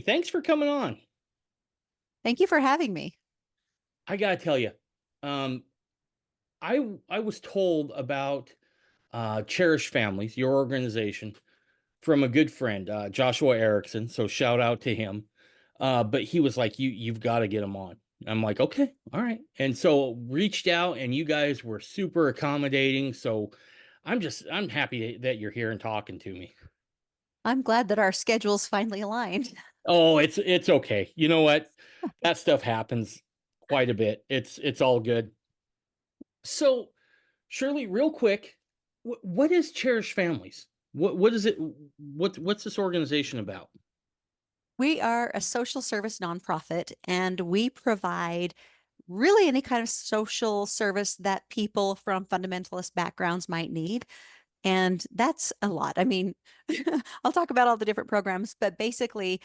Shirlee, thanks for coming on. Thank you for having me. I gotta tell you, um, I was told about Cherish Families, your organization, from a good friend, Joshua Erickson. So shout out to him. But he was like, you've got to get him on. I'm like, okay, all right. And so reached out, and you guys were super accommodating. So I'm happy that you're here and talking to me. I'm glad that our schedules finally aligned. Oh, it's okay. You know what? That stuff happens quite a bit. It's all good. So, Shirley, real quick, what is Cherish Families? What is it? What's this organization about? We are a social service nonprofit, and we provide really any kind of social service that people from fundamentalist backgrounds might need. And that's a lot. I mean, I'll talk about all the different programs, but basically,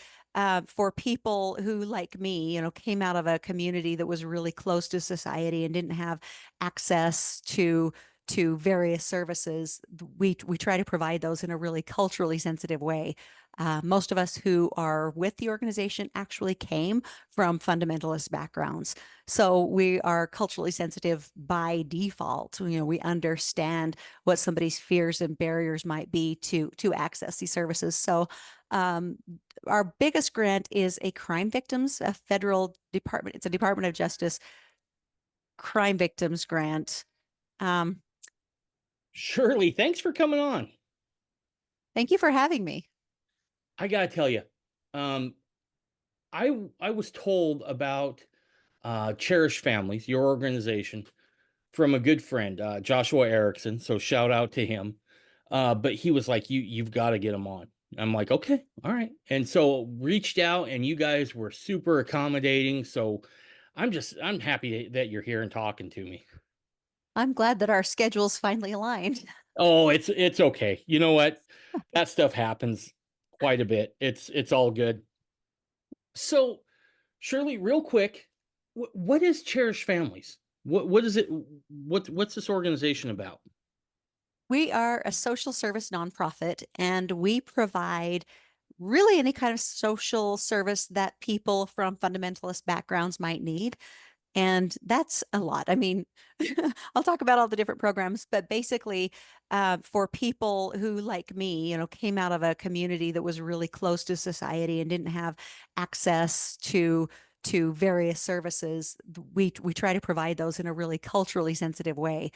for people who, like me, came out of a community that was really close to society and didn't have access to various services, we try to provide those in a really culturally sensitive way. Most of us who are with the organization actually came from fundamentalist backgrounds. So we are culturally sensitive by default. We understand what somebody's fears and barriers might be to access these services. So um, our biggest grant is a crime victims, a federal department. It's a Department of Justice crime victims grant. Um, Shirley, thanks for coming on. Thank you for having me. I gotta tell you, um, I was told about Cherish Families, your organization, from a good friend, Joshua Erickson. So shout out to him. But he was like, you've got to get him on. I'm like, okay, all right. And so reached out, and you guys were super accommodating. So I'm happy that you're here and talking to me. I'm glad that our schedules finally aligned. Oh, it's okay. You know what? That stuff happens quite a bit. It's all good. So, Shirley, real quick, what is Cherish Families? What is it? What's this organization about? We are a social service nonprofit, and we provide really any kind of social service that people from fundamentalist backgrounds might need. And that's a lot. I mean, I'll talk about all the different programs, but basically, for people who, like me, came out of a community that was really close to society and didn't have access to various services, we try to provide those in a really culturally sensitive way.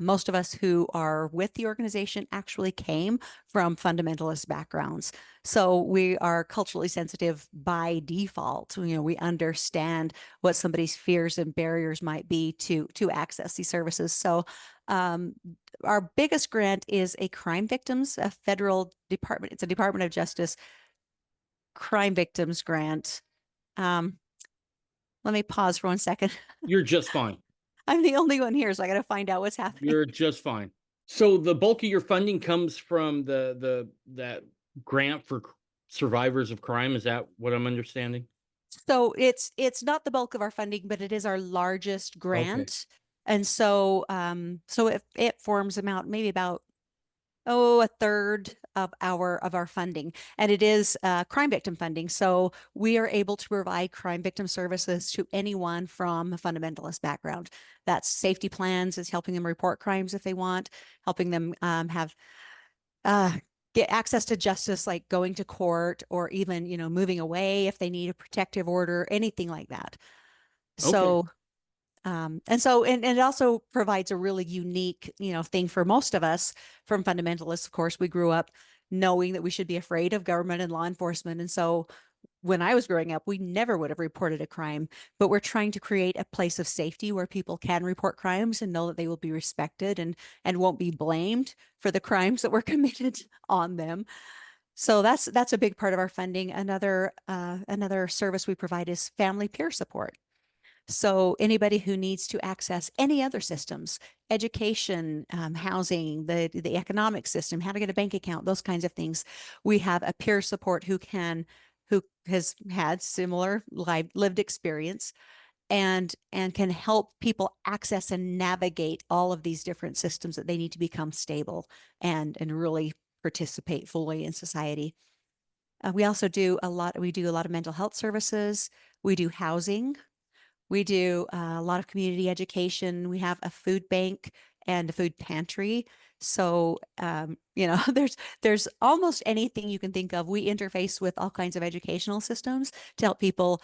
Most of us who are with the organization actually came from fundamentalist backgrounds. So we are culturally sensitive by default. We understand what somebody's fears and barriers might be to access these services. So um, our biggest grant is a crime victims, a federal department. It's a Department of Justice crime victims grant. Um, Let me pause for 1 second. You're just fine. I'm the only one here, so I got to find out what's happening. You're just fine. So the bulk of your funding comes from the that grant for survivors of crime. Is that what I'm understanding? So it's not the bulk of our funding, but it is our largest Okay. grant. And so it forms about a third of our funding, and it is crime victim funding. So we are able to provide crime victim services to anyone from a fundamentalist background. That's safety plans, is helping them report crimes if they want, helping them have uh, get access to justice, like going to court, or even moving away if they need a protective order, anything like that. Okay. So and it also provides a really unique, thing for most of us from fundamentalists. Of course, we grew up knowing that we should be afraid of government and law enforcement. And so when I was growing up, we never would have reported a crime, but we're trying to create a place of safety where people can report crimes and know that they will be respected and won't be blamed for the crimes that were committed on them. So that's a big part of our funding. Another service we provide is family peer support. So anybody who needs to access any other systems, education, housing, the economic system, how to get a bank account, those kinds of things, we have a peer support who has had similar lived experience and can help people access and navigate all of these different systems that they need to become stable and really participate fully in society. We also do a lot. We do a lot of mental health services. We do housing. We do a lot of community education. We have a food bank and a food pantry. So, there's almost anything you can think of. We interface with all kinds of educational systems to help people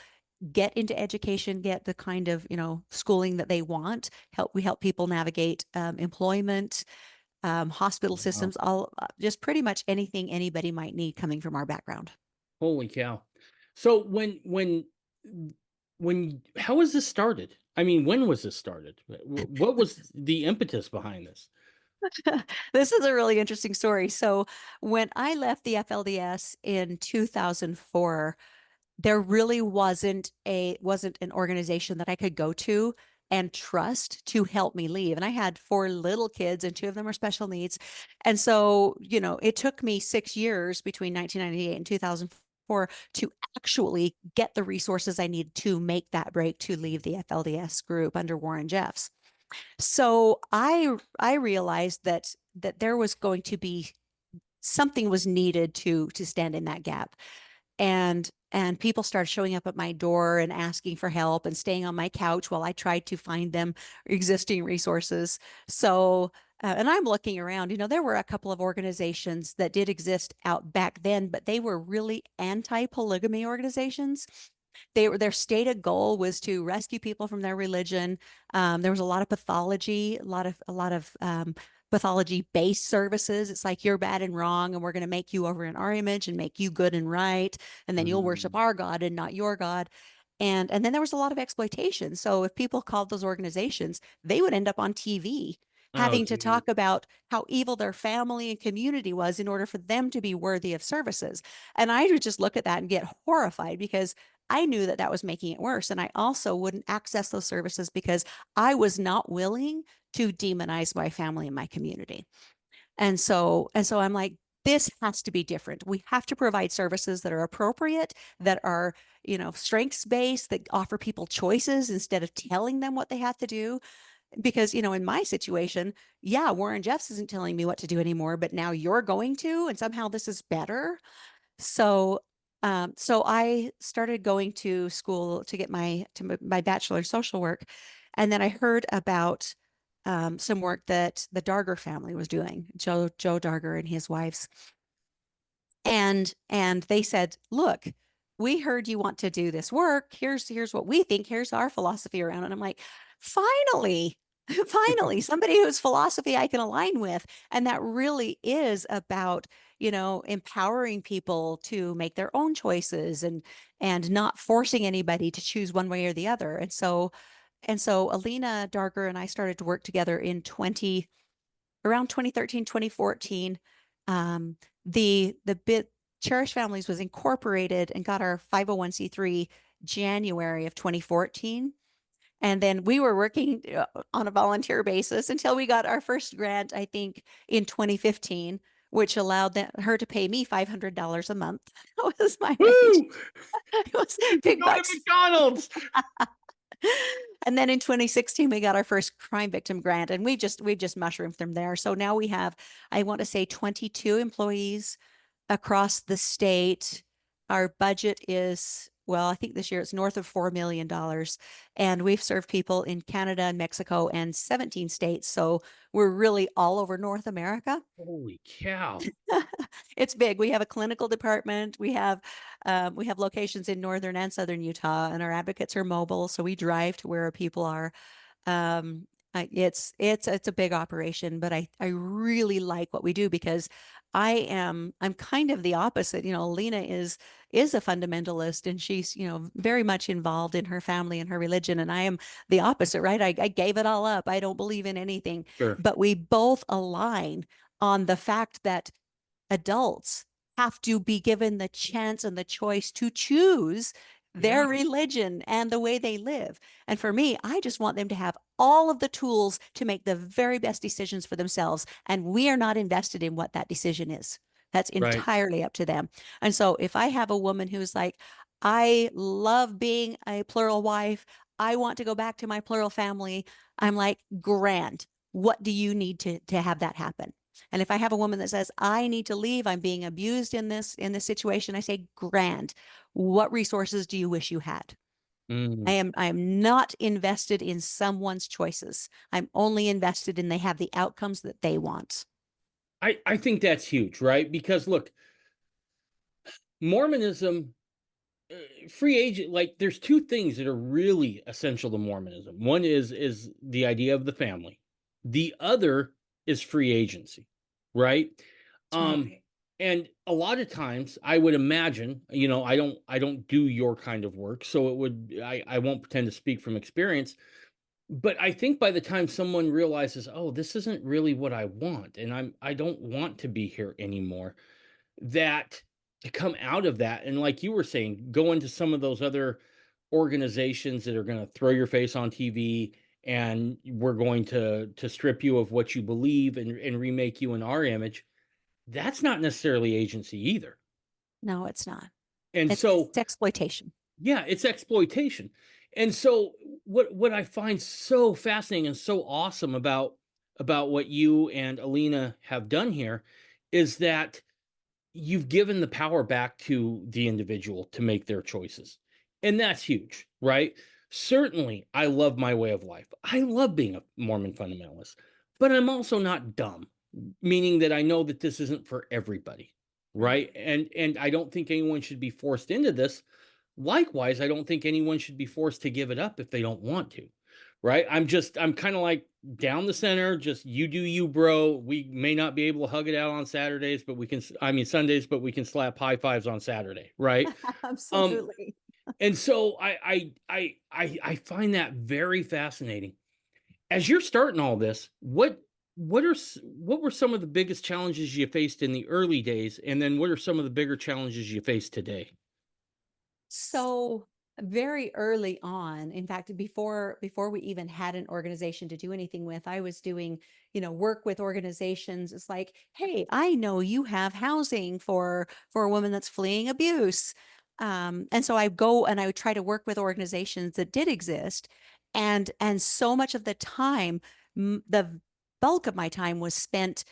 get into education, get the kind of, schooling that they want. We help people navigate employment, hospital Wow. systems, all just pretty much anything anybody might need coming from our background. Holy cow. So how was this started? I mean, when was this started? What was the impetus behind this? This is a really interesting story. So, when I left the FLDS in 2004, there really wasn't an organization that I could go to and trust to help me leave. And I had four little kids, and two of them are special needs. And so, it took me 6 years between 1998 and 2004 to actually get the resources I needed to make that break to leave the FLDS group under Warren Jeffs. So I realized that there was going to be something was needed to stand in that gap. And people started showing up at my door and asking for help and staying on my couch while I tried to find them existing resources. So and I'm looking around, there were a couple of organizations that did exist out back then, but they were really anti-polygamy organizations. Their stated goal was to rescue people from their religion. There was a lot of pathology, a lot of pathology-based services. It's like you're bad and wrong, and we're going to make you over in our image and make you good and right, and then you'll worship Mm, our God and not your God. And then there was a lot of exploitation. So if people called those organizations, they would end up on TV oh, having to geez. talk about how evil their family and community was in order for them to be worthy of services. And I would just look at that and get horrified because I knew that that was making it worse. And I also wouldn't access those services because I was not willing to demonize my family and my community. And so I'm like, this has to be different. We have to provide services that are appropriate, that are, strengths based, that offer people choices instead of telling them what they have to do. Because, in my situation, yeah, Warren Jeffs isn't telling me what to do anymore, but now you're going to, and somehow this is better. So I started going to school to get my bachelor in social work, and then I heard about some work that the Darger family was doing, Joe Darger and his wives, and they said, "Look, we heard you want to do this work. Here's what we think. Here's our philosophy around it." And I'm like, finally. Finally, somebody whose philosophy I can align with. And that really is about, empowering people to make their own choices and not forcing anybody to choose one way or the other. And so Alina Darger and I started to work together in 20 around 2013, 2014. The bit Cherish Families was incorporated and got our 501c3 January of 2014. And then we were working on a volunteer basis until we got our first grant, I think, in 2015, which allowed her to pay me $500 a month. That was my wage. Woo! It was You can big go to bucks. McDonald's. And then in 2016, we got our first crime victim grant, and we've just mushroomed from there. So now we have, I want to say, 22 employees across the state. Our budget is, well, I think this year it's north of $4 million. And we've served people in Canada and Mexico and 17 states. So we're really all over North America. Holy cow. It's big. We have a clinical department. We have locations in northern and southern Utah, and our advocates are mobile, so we drive to where people are. It's a big operation, but I really like what we do because I'm kind of the opposite. Lena is a fundamentalist, and she's very much involved in her family and her religion, and I am the opposite, right? I gave it all up. I don't believe in anything, Sure. but we both align on the fact that adults have to be given the chance and the choice to choose Yeah. their religion and the way they live. And for me, I just want them to have all of the tools to make the very best decisions for themselves. And we are not invested in what that decision is. That's Right. entirely up to them. And so if I have a woman who's like, I love being a plural wife, I want to go back to my plural family, I'm like, grand. What do you need to have that happen? And if I have a woman that says, I need to leave, I'm being abused in this situation, I say, grand. What resources do you wish you had? Mm. I am not invested in someone's choices. I'm only invested in they have the outcomes that they want. I think that's huge, right? Because look, Mormonism, free agent, like there's two things that are really essential to Mormonism. One is the idea of the family. The other is free agency, right? That's right. Um, and a lot of times I would imagine, I don't do your kind of work, so I won't pretend to speak from experience, but I think by the time someone realizes, oh, this isn't really what I want, and I don't want to be here anymore, that to come out of that, and like you were saying, go into some of those other organizations that are going to throw your face on TV, and we're going to strip you of what you believe and remake you in our image. That's not necessarily agency either. No, it's not. And It's so, exploitation. yeah, it's exploitation. And so what I find so fascinating and so awesome about what you and Alina have done here is that you've given the power back to the individual to make their choices. And that's huge, right? Certainly, I love my way of life. I love being a Mormon fundamentalist, but I'm also not dumb, meaning that I know that this isn't for everybody, Right. right? And I don't think anyone should be forced into this. Likewise, I don't think anyone should be forced to give it up if they don't want to. Right? I'm kind of like down the center, just you do you, bro. We may not be able to hug it out on Saturdays, but I mean Sundays, but we can slap high fives on Saturday, right? Um, Absolutely. and so I find that very fascinating. As you're starting all this, what were some of the biggest challenges you faced in the early days, and then what are some of the bigger challenges you face today? So very early on, in fact, before we even had an organization to do anything with, I was doing, work with organizations. It's like, hey, I know you have housing for a woman that's fleeing abuse. And so I go and I would try to work with organizations that did exist. And so much of the time, the bulk of my time was spent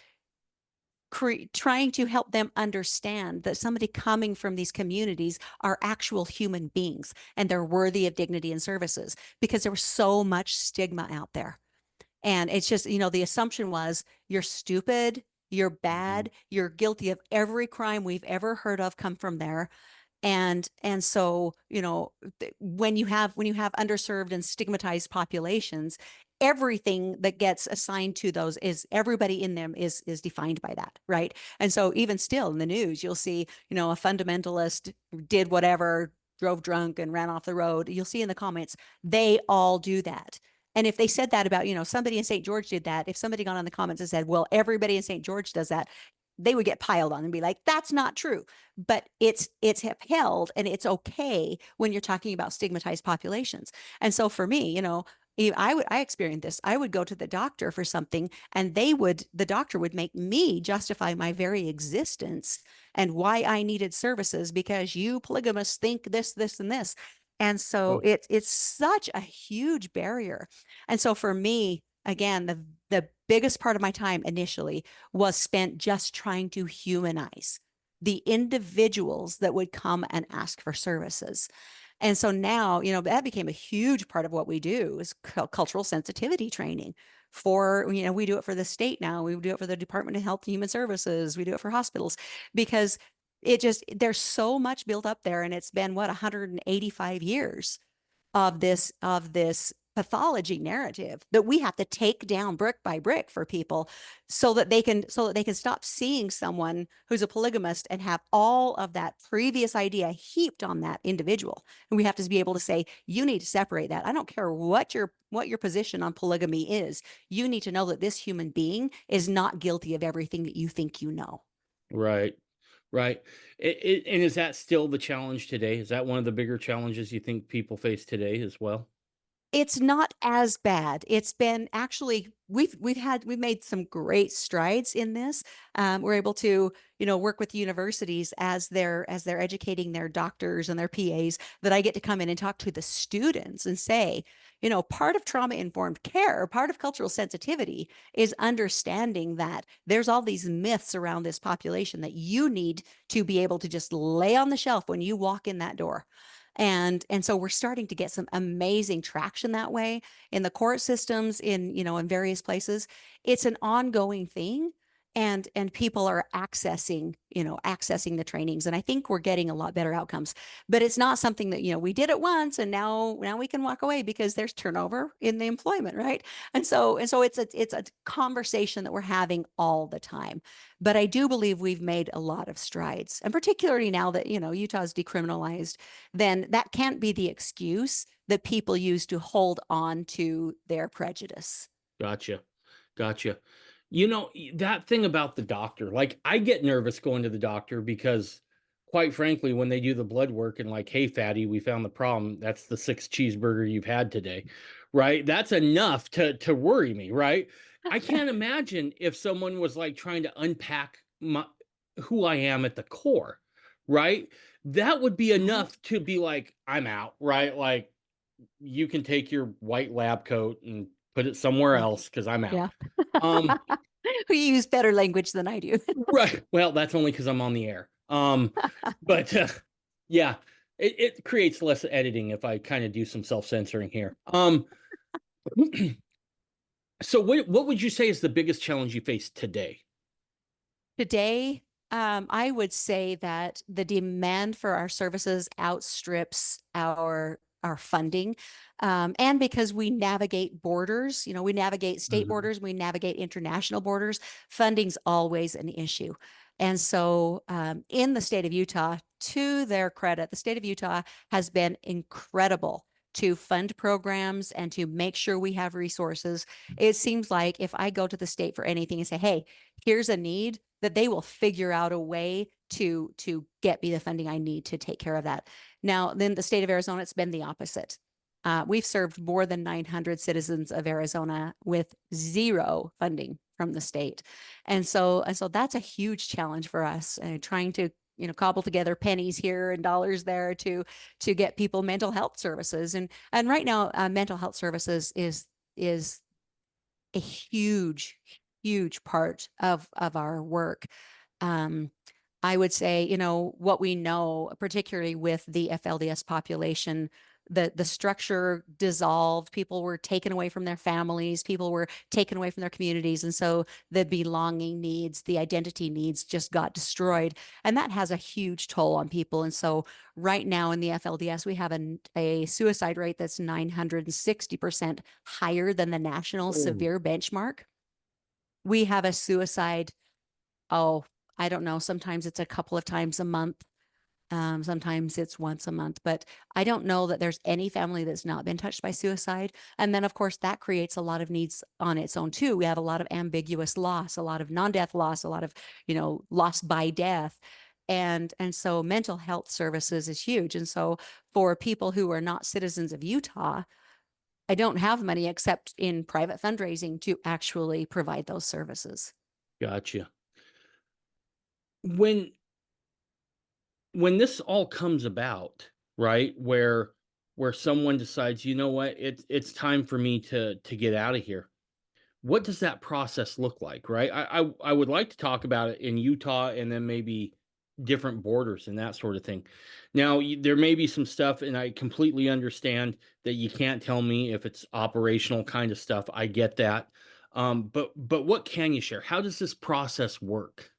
trying to help them understand that somebody coming from these communities are actual human beings and they're worthy of dignity and services, because there was so much stigma out there. And it's just, the assumption was you're stupid, you're Mhm. bad, you're guilty of every crime we've ever heard of come from there. And so, when you have underserved and stigmatized populations, everything that gets assigned to those is everybody in them is defined by that, right? And so even still in the news, you'll see, a fundamentalist did whatever, drove drunk and ran off the road. You'll see in the comments, they all do that. And if they said that about, somebody in St. George did that, if somebody got on the comments and said, well, everybody in St. George does that, they would get piled on and be like, that's not true. But it's upheld and it's okay when you're talking about stigmatized populations. And so for me, I experienced this. I would go to the doctor for something, and the doctor would make me justify my very existence and why I needed services because you polygamists think this, this, and this. And so Oh, it's such a huge barrier. And so for me, again, the biggest part of my time initially was spent just trying to humanize the individuals that would come and ask for services. And so now, that became a huge part of what we do is cultural sensitivity training for, we do it for the state now. We do it for the Department of Health and Human Services. We do it for hospitals because there's so much built up there. And it's been 185 years of this pathology narrative that we have to take down brick by brick for people so that they can stop seeing someone who's a polygamist and have all of that previous idea heaped on that individual. And we have to be able to say, you need to separate that. I don't care what your position on polygamy is. You need to know that this human being is not guilty of everything that you think you know. right. Right. And is that still the challenge today? Is that one of the bigger challenges you think people face today as well? It's not as bad. It's been actually we've made some great strides in this. We're able to work with universities as they're educating their doctors and their PAs, that I get to come in and talk to the students and say, part of trauma informed care, part of cultural sensitivity is understanding that there's all these myths around this population that you need to be able to just lay on the shelf when you walk in that door. And so we're starting to get some amazing traction that way in the court systems, in various places. It's an ongoing thing, and people are accessing the trainings, and I think we're getting a lot better outcomes. But it's not something that we did it once and now we can walk away, because there's turnover in the employment, right? And so it's a conversation that we're having all the time. But I do believe we've made a lot of strides, and particularly now that Utah's decriminalized, then that can't be the excuse that people use to hold on to their prejudice. Gotcha. Gotcha. That thing about the doctor, like I get nervous going to the doctor because quite frankly, when they do the blood work and like, hey, fatty, we found the problem. That's the sixth cheeseburger you've had today. Right. That's enough to worry me. Right. I can't imagine if someone was like trying to unpack who I am at the core. Right. That would be Right. enough to be like, I'm out. Right. Like, you can take your white lab coat and put it somewhere Yeah. else because I'm out. Yeah. Um, You use better language than I do. right. Well, that's only because I'm on the air. But yeah, it creates less editing if I kind of do some self-censoring here. So what would you say is the biggest challenge you face today? Today, I would say that the demand for our services outstrips our funding, and because we navigate borders, we navigate state Mhm. borders, we navigate international borders, funding's always an issue. And so, in the state of Utah, to their credit, the state of Utah has been incredible to fund programs and to make sure we have resources. It seems like if I go to the state for anything and say, hey, here's a need, that they will figure out a way to get me the funding I need to take care of that. Now, then the state of Arizona, it's been the opposite. We've served more than 900 citizens of Arizona with zero funding from the state, and so that's a huge challenge for us. Trying to cobble together pennies here and dollars there to get people mental health services, and right now, mental health services is a huge part of our work. Um, I would say, what we know, particularly with the FLDS population, the structure dissolved. People were taken away from their families. People were taken away from their communities. And so the belonging needs, the identity needs just got destroyed. And that has a huge toll on people. And so right now in the FLDS, we have a suicide rate that's 960% higher than the national Oh, severe benchmark. We have a suicide, oh, I don't know. Sometimes it's a couple of times a month. Sometimes it's once a month, but I don't know that there's any family that's not been touched by suicide. And then, of course, that creates a lot of needs on its own too. We have a lot of ambiguous loss, a lot of non-death loss, a lot of, loss by death. And so mental health services is huge. And so for people who are not citizens of Utah, I don't have money except in private fundraising to actually provide those services. gotcha. When when this all comes about, right, where someone decides, you know what, it's time for me to get out of here. What does that process look like, right? I would like to talk about it in Utah and then maybe different borders and that sort of thing. Now, there may be some stuff, and I completely understand that you can't tell me if it's operational kind of stuff. I get that. But what can you share? How does this process work?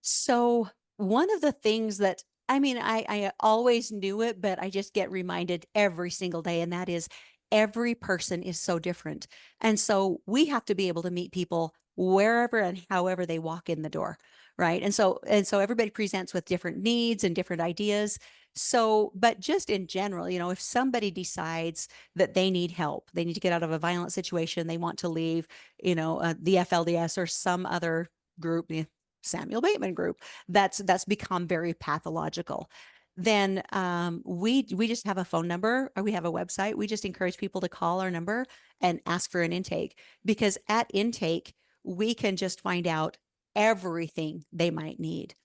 So one of the things that I mean, I always knew it, but I just get reminded every single day, and that is every person is so different. And so we have to be able to meet people wherever and however they walk in the door, right? And so everybody presents with different needs and different ideas. So, but just in general, if somebody decides that they need help, they need to get out of a violent situation, they want to leave, the FLDS or some other group, Samuel Bateman group, that's become very pathological. then we just have a phone number, or we have a website. We just encourage people to call our number and ask for an intake, because at intake we can just find out everything they might need,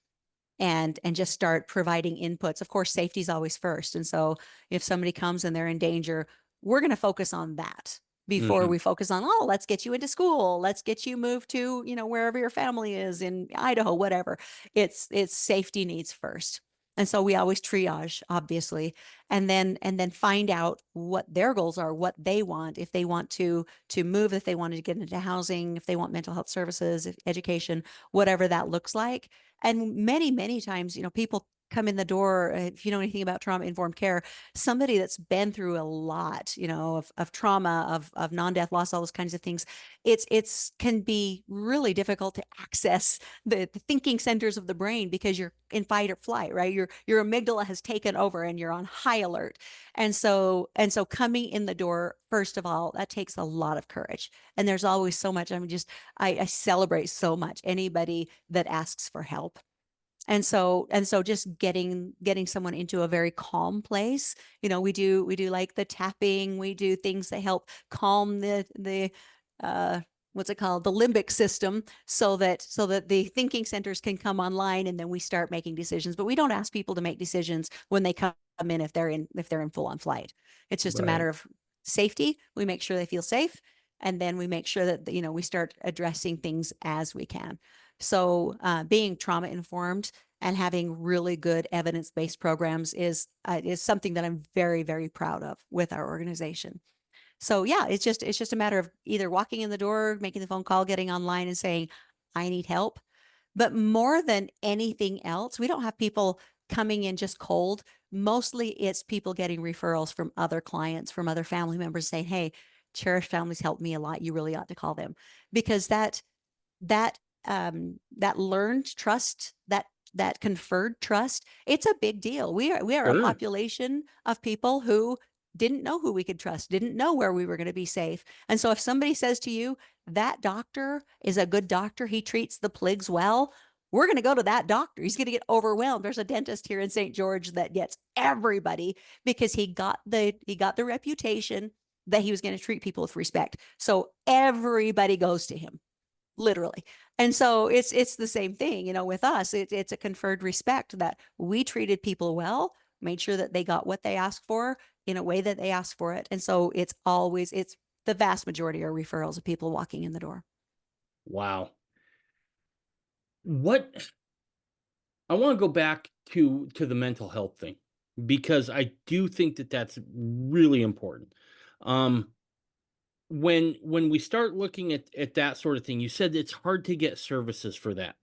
and just start providing inputs. Of course, safety is always first. And so if somebody comes and they're in danger, we're going to focus on that before Hmm. we focus on, oh, let's get you into school. Let's get you moved to, wherever your family is in Idaho, whatever. It's safety needs first. And so we always triage, obviously, and then find out what their goals are, what they want, if they want to move, if they wanted to get into housing, if they want mental health services, education, whatever that looks like. And many, many times, people come in the door, if you know anything about trauma informed care, somebody that's been through a lot, of trauma, of non-death loss, all those kinds of things. It's can be really difficult to access the thinking centers of the brain, because you're in fight or flight, right? Your amygdala has taken over and you're on high alert. And so coming in the door, first of all, that takes a lot of courage. And there's always so much. I celebrate so much anybody that asks for help. And so just getting someone into a very calm place. We do like the tapping, we do things that help calm the uh what's it called, the limbic system, so that the thinking centers can come online, and then we start making decisions. But we don't ask people to make decisions when they come in, if they're in full on flight. It's just a Right. matter of safety. We make sure they feel safe, and then we make sure that we start addressing things as we can. So being trauma informed and having really good evidence-based programs is something that I'm very, very proud of with our organization. So yeah, it's just a matter of either walking in the door, making the phone call, getting online and saying, I need help. But more than anything else, we don't have people coming in just cold. Mostly it's people getting referrals from other clients, from other family members saying, hey, Cherish Families helped me a lot. You really ought to call them. Because that learned trust, that conferred trust, it's a big deal. We are a Sure. population of people who didn't know who we could trust, didn't know where we were going to be safe. And so if somebody says to you, that doctor is a good doctor, he treats the pigs well, we're going to go to that doctor. He's going to get overwhelmed. There's a dentist here in St. George that gets everybody, because he got the reputation that he was going to treat people with respect. So everybody goes to him, literally. And so it's the same thing, with us. It's a conferred respect that we treated people well, made sure that they got what they asked for in a way that they asked for it. And so it's the vast majority are referrals of people walking in the door. Wow. What I want to go back to the mental health thing, because I do think that that's really important. Um, when we start looking at that sort of thing, you said it's hard to get services for that.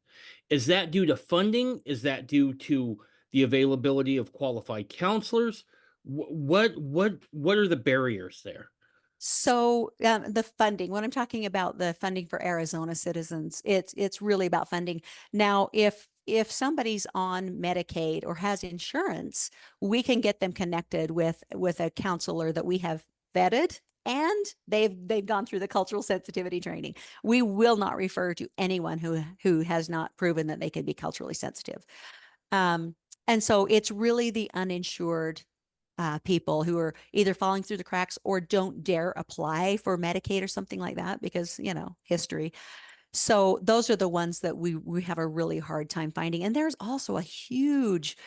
Is that due to funding? Is that due to the availability of qualified counselors? What are the barriers there? So the funding, when I'm talking about the funding for Arizona citizens, it's really about funding. Now, if somebody's on Medicaid or has insurance, we can get them connected with a counselor that we have vetted, and they've gone through the cultural sensitivity training. We will not refer to anyone who has not proven that they can be culturally sensitive. Um, and so it's really the uninsured people who are either falling through the cracks or don't dare apply for Medicaid or something like that, because, history. So those are the ones that we have a really hard time finding. And there's also a huge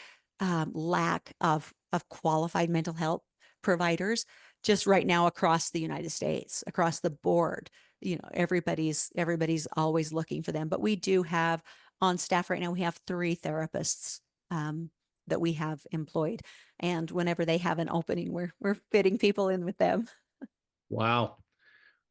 lack of qualified mental health providers just right now across the United States, across the board. Everybody's always looking for them. But we do have on staff right now, we have 3 therapists that we have employed. And whenever they have an opening, we're fitting people in with them. Wow.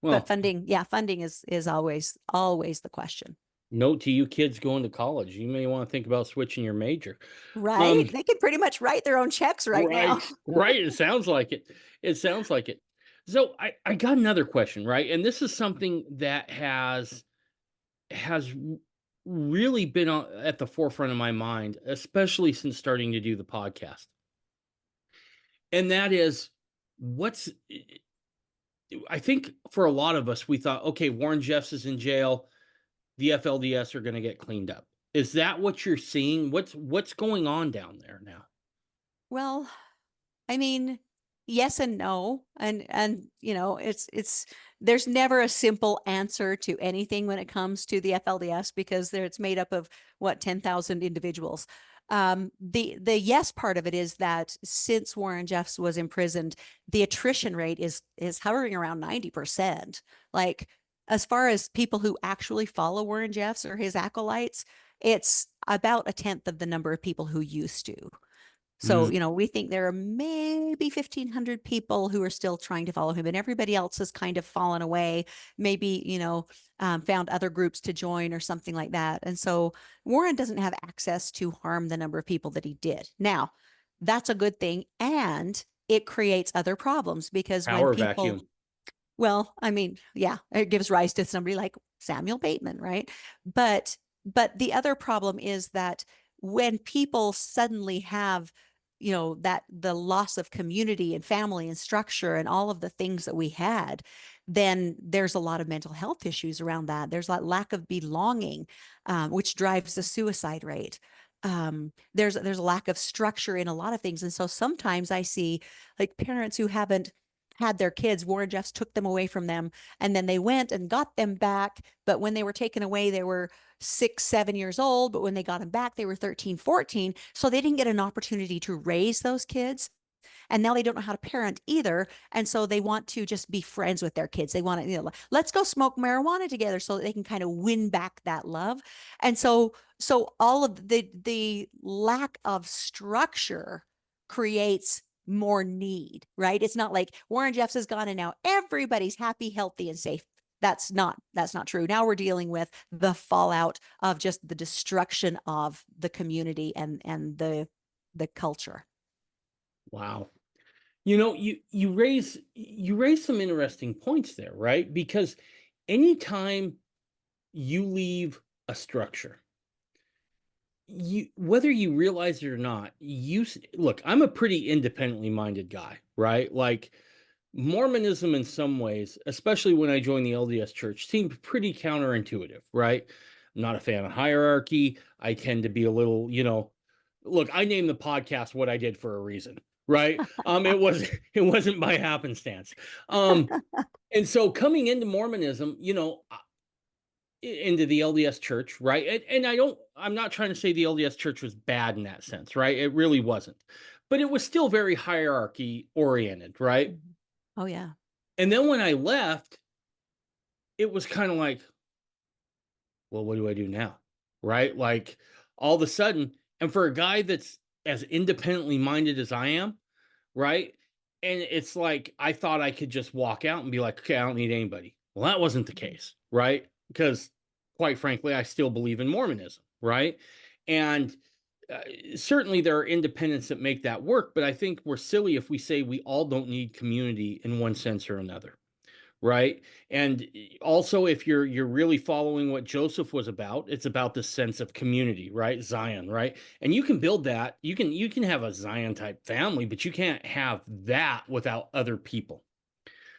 But Well, funding, yeah, funding is always the question. note to you kids going to college, you may want to think about switching your major. Right? Um, They can pretty much write their own checks right now. right, right. It sounds like it. It sounds like it. So I got another question, right? And this is something that has really been at the forefront of my mind, especially since starting to do the podcast. And that is what's I think for a lot of us, we thought, okay, Warren Jeffs is in jail. The FLDS are going to get cleaned up. Is that what you're seeing? What's going on down there now? Well, I mean, yes and no. And it's there's never a simple answer to anything when it comes to the FLDS because it's made up of what 10,000 individuals. The yes part of it is that since Warren Jeffs was imprisoned, the attrition rate is hovering around 90%. Like as far as people who actually follow Warren Jeffs or his acolytes, it's about a tenth of the number of people who used to. So, Mm. we think there are maybe 1,500 people who are still trying to follow him, and everybody else has kind of fallen away, maybe, found other groups to join or something like that. And so Warren doesn't have access to harm the number of people that he did. Now, that's a good thing. And it creates other problems because when Power people, vacuum. well, I mean, yeah, it gives rise to somebody like Samuel Bateman, right? But the other problem is that when people suddenly have, that the loss of community and family and structure and all of the things that we had, then there's a lot of mental health issues around that. There's that lack of belonging, which drives the suicide rate. There's a lack of structure in a lot of things, and so sometimes I see like parents who haven't had their kids, Warren Jeffs took them away from them, and then they went and got them back. But when they were taken away, they were 6, 7 years old. But when they got them back, they were 13, 14. So they didn't get an opportunity to raise those kids. And now they don't know how to parent either. And so they want to just be friends with their kids. They want to, let's go smoke marijuana together so that they can kind of win back that love. And so all of the lack of structure creates more need, right? It's not like Warren Jeffs is gone and now everybody's happy, healthy, and safe. That's not true. Now we're dealing with the fallout of just the destruction of the community and the culture. Wow. You raise some interesting points there, right? Because anytime you leave a structure, you whether you realize it or not, look, I'm a pretty independently minded guy, right? Like Mormonism in some ways, especially when I joined the LDS church, seemed pretty counterintuitive, right? I'm not a fan of hierarchy. I tend to be a little, look, I named the podcast what I did for a reason, right? It wasn't by happenstance. Um, and so coming into Mormonism, into the LDS church, right? And I'm not trying to say the LDS church was bad in that sense, right? It really wasn't. But it was still very hierarchy oriented, right? Mhm. Oh yeah. And then when I left, it was kind of like, well, what do I do now? Right? Like all of a sudden, and for a guy that's as independently minded as I am, right? And it's like I thought I could just walk out and be like, okay, I don't need anybody. Well, that wasn't the Mhm. case, right? Because quite frankly, I still believe in Mormonism, right? And certainly there are independents that make that work, but I think we're silly if we say we all don't need community in one sense or another, right? And also, if you're really following what Joseph was about, it's about the sense of community, right? Zion, right? And you can build that. You can have a Zion type family, but you can't have that without other people.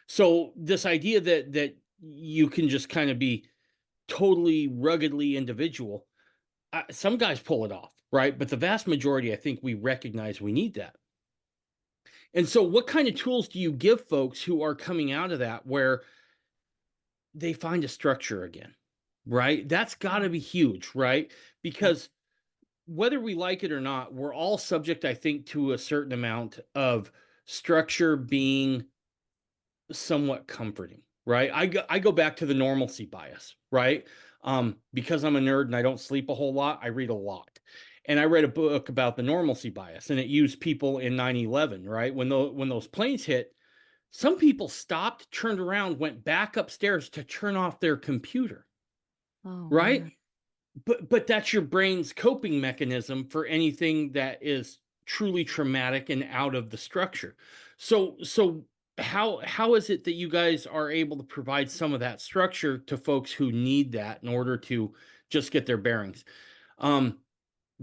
So this idea that you can just kind of be totally ruggedly individual, some guys pull it off, right? But the vast majority, I think we recognize we need that. And so, what kind of tools do you give folks who are coming out of that where they find a structure again, right? That's got to Mhm. be huge, right? Yeah. Because whether we like it or not, we're all subject, I think, to a certain amount of structure being somewhat comforting, right? I go back to the normalcy bias, right? Because I'm a nerd and I don't sleep a whole lot, I read a lot. And I read a book about the normalcy bias, and it used people in 9/11, right? When those planes hit, some people stopped, turned around, went back upstairs to turn off their computer, Oh right? man. But that's your brain's coping mechanism for anything that is truly traumatic and out of the structure. So how is it that you guys are able to provide some of that structure to folks who need that in order to just get their bearings? Um,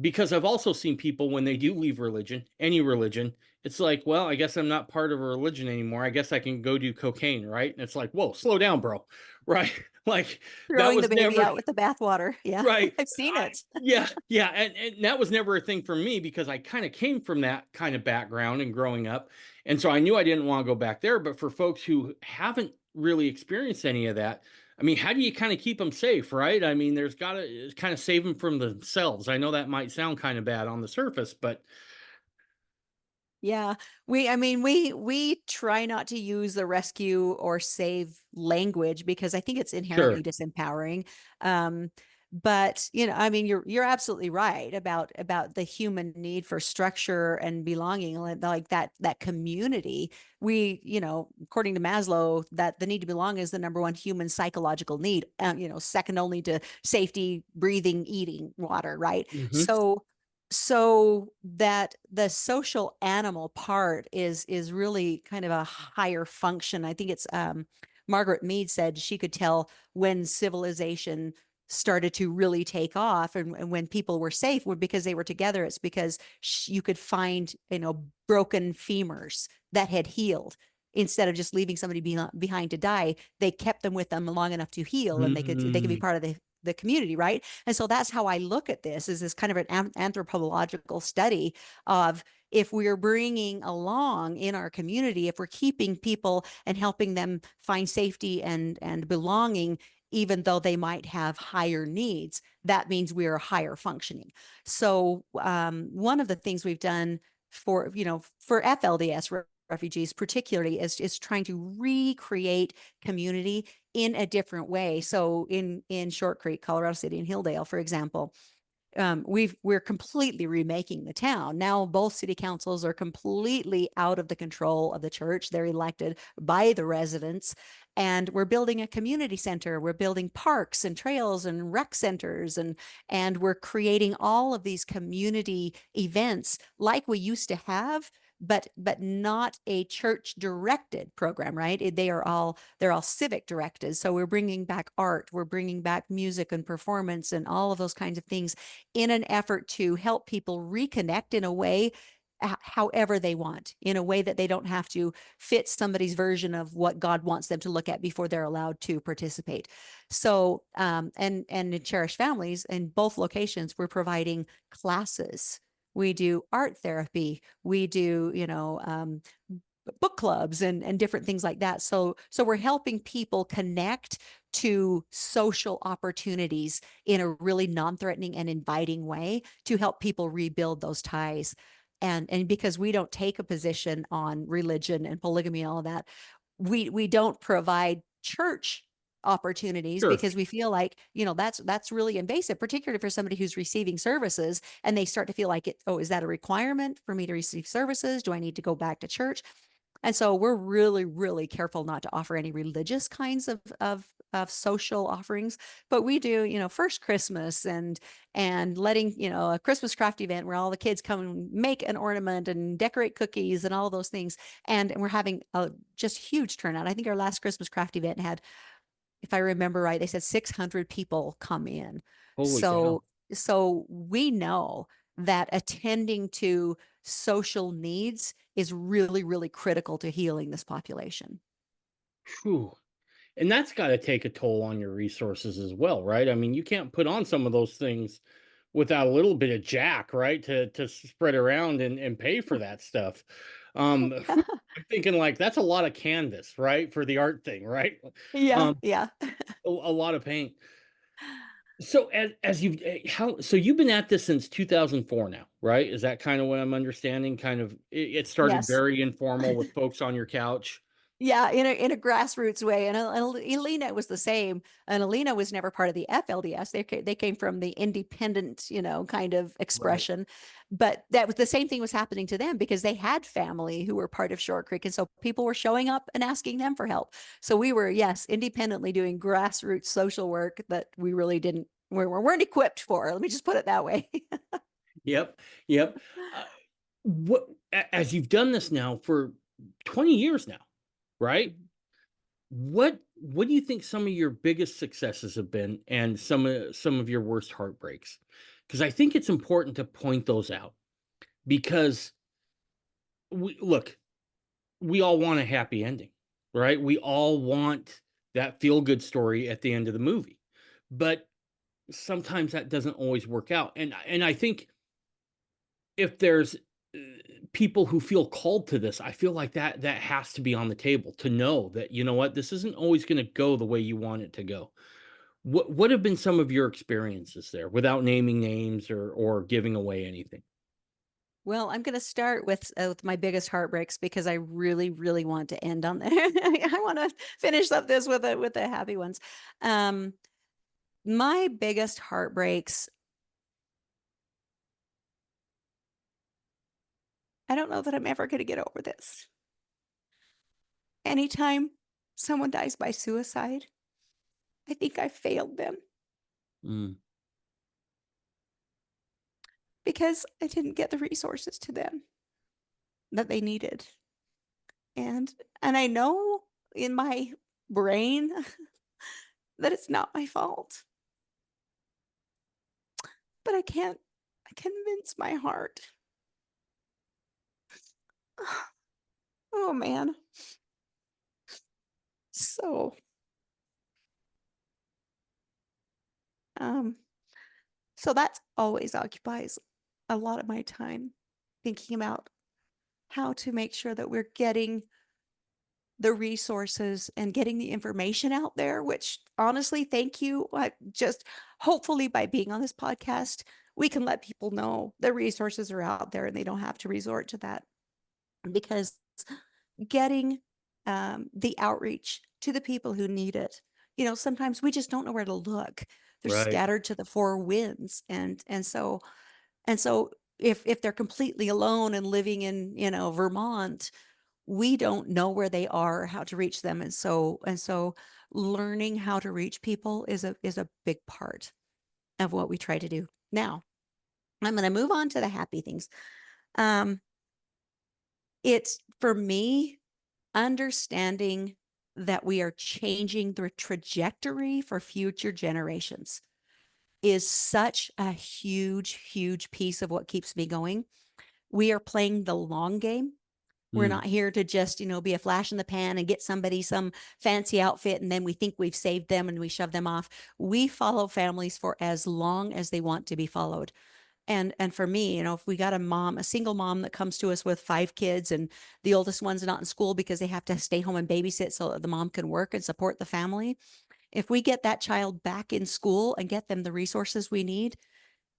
because I've also seen people when they do leave religion, any religion, it's like, well, I guess I'm not part of a religion anymore. I guess I can go do cocaine, right? And it's like, whoa, slow down, bro. Right? Like that Throwing the was baby never out with the bathwater. Yeah, right. I've seen it. Yeah, yeah, and that was never a thing for me because I kind of came from that kind of background and growing up, and so I knew I didn't want to go back there. But for folks who haven't really experienced any of that, I mean, how do you kind of keep them safe, right? I mean, there's got to kind of save them from themselves. I know that might sound kind of bad on the surface, but Yeah, I mean, we try not to use the rescue or save language because I think it's inherently sure. disempowering. Um, but I mean, you're absolutely right about the human need for structure and belonging, like that community. According to Maslow, that the need to belong is the number one human psychological need. Second only to safety, breathing, eating, water, right? Hmm. So that the social animal part is really kind of a higher function. I think it's Margaret Mead said she could tell when civilization started to really take off and when people were safe were because they were together. It's because you could find broken femurs that had healed. Instead of just leaving somebody behind to die, they kept them with them long enough to heal, and they could be Mm, part of the community, right? And so that's how I look at this, is this kind of an anthropological study of, if we're bringing along in our community, if we're keeping people and helping them find safety and belonging, even though they might have higher needs, that means we're higher functioning. So one of the things we've done for FLDS refugees particularly is trying to recreate community in a different way. So in Short Creek, Colorado City, and Hilldale, for example, we're completely remaking the town. Now both city councils are completely out of the control of the church. They're elected by the residents. And we're building a community center. We're building parks and trails and rec centers, and we're creating all of these community events like we used to have, but not a church directed program, right? They're all civic directed. So we're bringing back art, we're bringing back music and performance and all of those kinds of things in an effort to help people reconnect in a way, however they want, in a way that they don't have to fit somebody's version of what God wants them to look at before they're allowed to participate. So and in Cherish Families, in both locations, we're providing classes. We do art therapy. We do, book clubs and different things like that. So we're helping people connect to social opportunities in a really non-threatening and inviting way to help people rebuild those ties. And because we don't take a position on religion and polygamy and all of that, we don't provide church opportunities sure. because we feel like that's really invasive, particularly for somebody who's receiving services, and they start to feel like, is that a requirement for me to receive services? Do I need to go back to church? And so we're really, really careful not to offer any religious kinds of social offerings, but we do, first Christmas and letting, a Christmas craft event where all the kids come and make an ornament and decorate cookies and all those things. And we're having a just huge turnout. I think our last Christmas craft event had, if I remember right, they said 600 people come in. Holy cow. So we know that attending to social needs is really, really critical to healing this population. Whew. And that's got to take a toll on your resources as well, right? I mean, you can't put on some of those things without a little bit of jack, right? To spread around and pay for that stuff. I'm thinking like that's a lot of canvas, right? For the art thing, right? Yeah, Um, yeah. a lot of paint. So as you've how so you've been at this since 2004 now, right? Is that kind of what I'm understanding? Kind of it started Yes. very informal with folks on your couch. Yeah, in a grassroots way, and Alina was the same. And Alina was never part of the FLDS. They came from the independent, kind of Right. expression. But that was the same thing was happening to them because they had family who were part of Short Creek, and so people were showing up and asking them for help. So we were, yes, independently doing grassroots social work that we really didn't we weren't equipped for. Let me just put it that way. Yep. Yep. Uh, what as you've done this now for 20 years now, right? What do you think some of your biggest successes have been and some of your worst heartbreaks? Because I think it's important to point those out because we all want a happy ending, right? We all want that feel good story at the end of the movie. But sometimes that doesn't always work out. And I think if there's people who feel called to this, I feel like that has to be on the table to know that, you know what, this isn't always going to go the way you want it to go. What have been some of your experiences there without naming names or giving away anything? Well, I'm going to start with my biggest heartbreaks because I really, really want to end on that. I want to finish up this with the happy ones. Um, my biggest heartbreaks. I don't know that I'm ever going to get over this. Anytime someone dies by suicide, I think I failed them Mm, because I didn't get the resources to them that they needed. And and I know in my brain that it's not my fault, but I convince my heart. Oh man. So, um, so that's always occupies a lot of my time thinking about how to make sure that we're getting the resources and getting the information out there, which honestly, thank you. Just hopefully by being on this podcast, we can let people know the resources are out there and they don't have to resort to that because getting the outreach to the people who need it. You know, sometimes we just don't know where to look. They're right. scattered to the four winds, and so if they're completely alone and living in Vermont, we don't know where they are or how to reach them, and so learning how to reach people is a big part of what we try to do. Now, I'm going to move on to the happy things. Um, it's for me understanding that we are changing the trajectory for future generations is such a huge, huge piece of what keeps me going. We are playing the long game. We're Mm, not here to just, be a flash in the pan and get somebody some fancy outfit and then we think we've saved them and we shove them off. We follow families for as long as they want to be followed. And for me, if we got a single mom that comes to us with 5 kids and the oldest one's not in school because they have to stay home and babysit so that the mom can work and support the family, if we get that child back in school and get them the resources we need,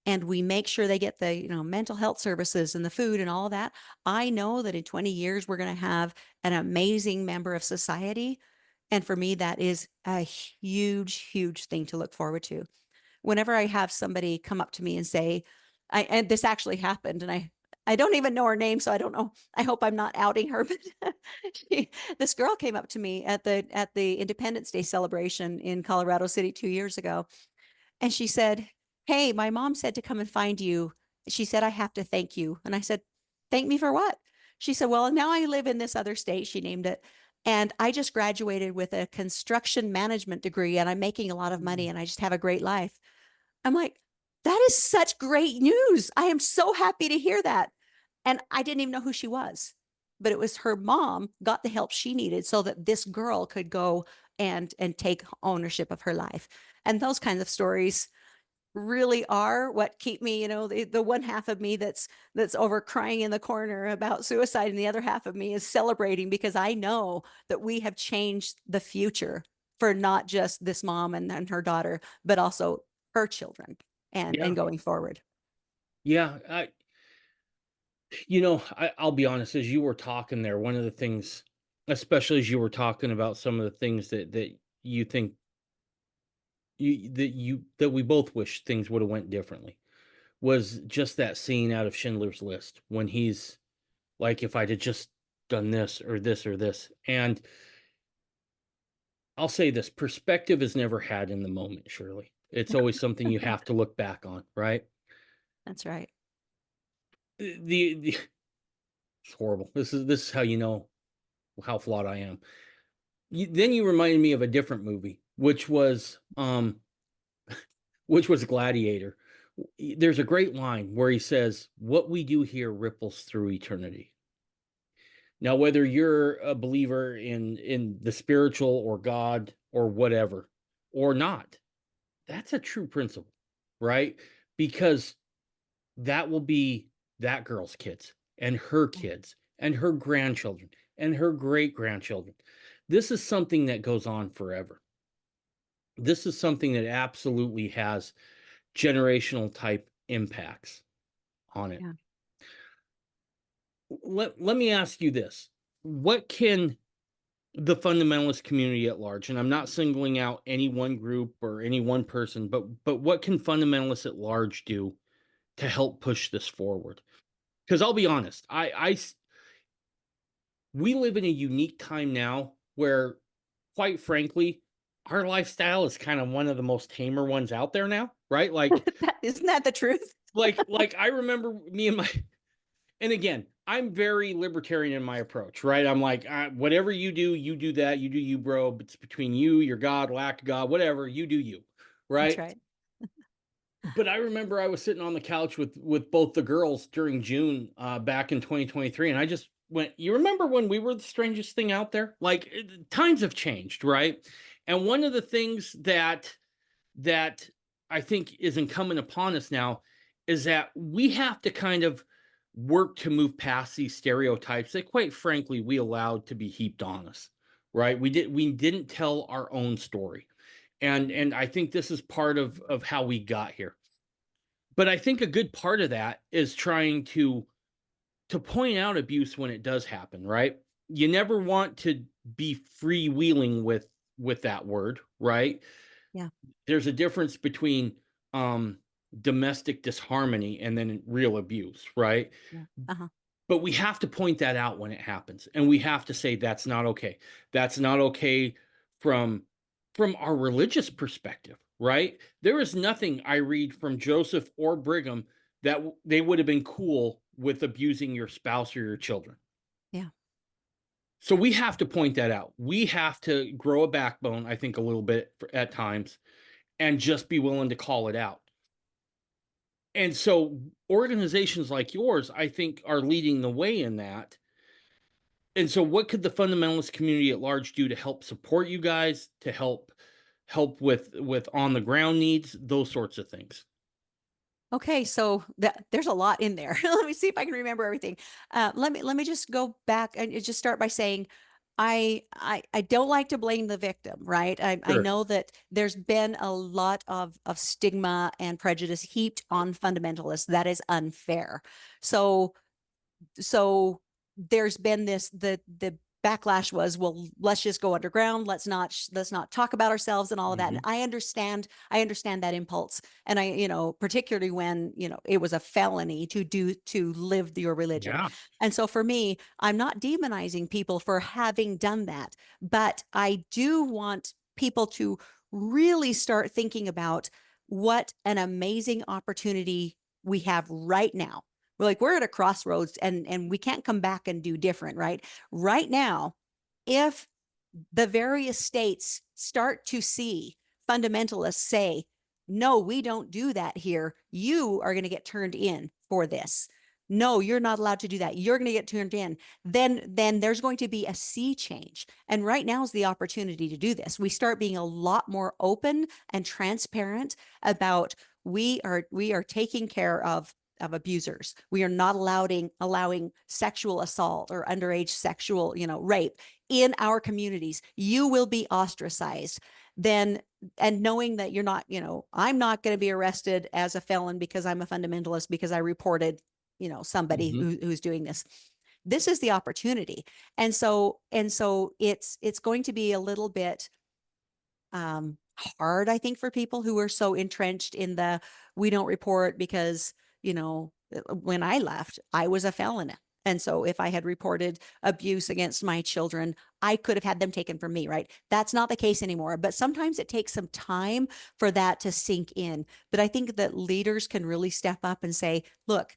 and we make sure they get the mental health services and the food and all of that, I know that in 20 years we're going to have an amazing member of society. And for me, that is a huge, huge thing to look forward to. Whenever I have somebody come up to me and say, and this actually happened, and I don't even know her name, so I don't know. I hope I'm not outing her, but this girl came up to me at the Independence Day celebration in Colorado City 2 years ago, and she said, "Hey, my mom said to come and find you. She said I have to thank you." And I said, "Thank me for what?" She said, "Well, now I live in this other state," she named it, "and I just graduated with a construction management degree and I'm making a lot of money and I just have a great life." I'm like, that is such great news. I am so happy to hear that. And I didn't even know who she was, but it was her mom got the help she needed so that this girl could go and take ownership of her life. And those kinds of stories really are what keep me, the one half of me that's over crying in the corner about suicide, and the other half of me is celebrating because I know that we have changed the future for not just this mom and her daughter, but also her children and yeah. going forward. Yeah. I'll be honest, as you were talking there, one of the things, especially as you were talking about some of the things that you think that we both wish things would have went differently, was just that scene out of Schindler's List when he's like, if I'd have just done this or this or this. And I'll say this, perspective is never had in the moment, Shirley. It's always something you have to look back on, right? That's right. The it's horrible. This is how you know how flawed I am. Then you reminded me of a different movie, which was Gladiator. There's a great line where he says, "What we do here ripples through eternity." Now, whether you're a believer in the spiritual or God or whatever or not, that's a true principle, right? Because that will be that girl's kids and her Yeah. kids and her grandchildren and her great grandchildren. This is something that goes on forever. This is something that absolutely has generational type impacts on it. Yeah. Let me ask you this. What can the fundamentalist community at large, and I'm not singling out any one group or any one person, but what can fundamentalists at large do to help push this forward? Because I'll be honest, we live in a unique time now where, quite frankly, our lifestyle is kind of one of the most tamer ones out there now, right? Isn't that the truth? Like I remember me and my, and again, I'm very libertarian in my approach, right? I'm like, whatever you do that, you do you, bro. It's between you, your God, lack of God, whatever, you do you, That's right? right. But I remember I was sitting on the couch with both the girls during June back in 2023, and I just went, "You remember when we were the strangest thing out there? Like times have changed, right?" And one of the things that I think is incumbent upon us now is that we have to kind of work to move past these stereotypes that, quite frankly, we allowed to be heaped on us, right? We didn't tell our own story, and I think this is part of how we got here. But I think a good part of that is trying to point out abuse when it does happen, right? You never want to be freewheeling with that word, right? Yeah. There's a difference between domestic disharmony and then real abuse, right? Yeah. Uh-huh. But we have to point that out when it happens, and we have to say that's not okay. That's not okay from from our religious perspective, right? There is nothing I read from Joseph or Brigham that they would have been cool with abusing your spouse or your children. Yeah. So we have to point that out. We have to grow a backbone, I think, a little bit at times, and just be willing to call it out. And so organizations like yours, I think, are leading the way in that. And so what could the fundamentalist community at large do to help support you guys, to help with on the ground needs, those sorts of things? Okay, so there's a lot in there. Let me see if I can remember everything. Let me just go back and just start by saying I don't like to blame the victim, right? I Sure. know that there's been a lot of stigma and prejudice heaped on fundamentalists. That is unfair. So there's been the backlash was, well, let's just go underground, let's not talk about ourselves and all of that. And Mhm. I understand that impulse. And particularly when it was a felony to live your religion. Yeah. And so for me, I'm not demonizing people for having done that, but I do want people to really start thinking about what an amazing opportunity we have right now. We're at a crossroads, and we can't come back and do different, right? Right now, if the various states start to see fundamentalists say, no, we don't do that here, you are going to get turned in for this. No, you're not allowed to do that. You're going to get turned in. Then there's going to be a sea change. And right now is the opportunity to do this. We start being a lot more open and transparent about we are taking care of abusers. We are not allowing sexual assault or underage sexual, rape in our communities. You will be ostracized. Then, and knowing that you're not, I'm not going to be arrested as a felon because I'm a fundamentalist because I reported, somebody Mhm. who's doing this. This is the opportunity. And so it's going to be a little bit hard, I think, for people who are so entrenched in the we don't report because, when I left, I was a felon. And so if I had reported abuse against my children, I could have had them taken from me, right? That's not the case anymore. But sometimes it takes some time for that to sink in. But I think that leaders can really step up and say, look,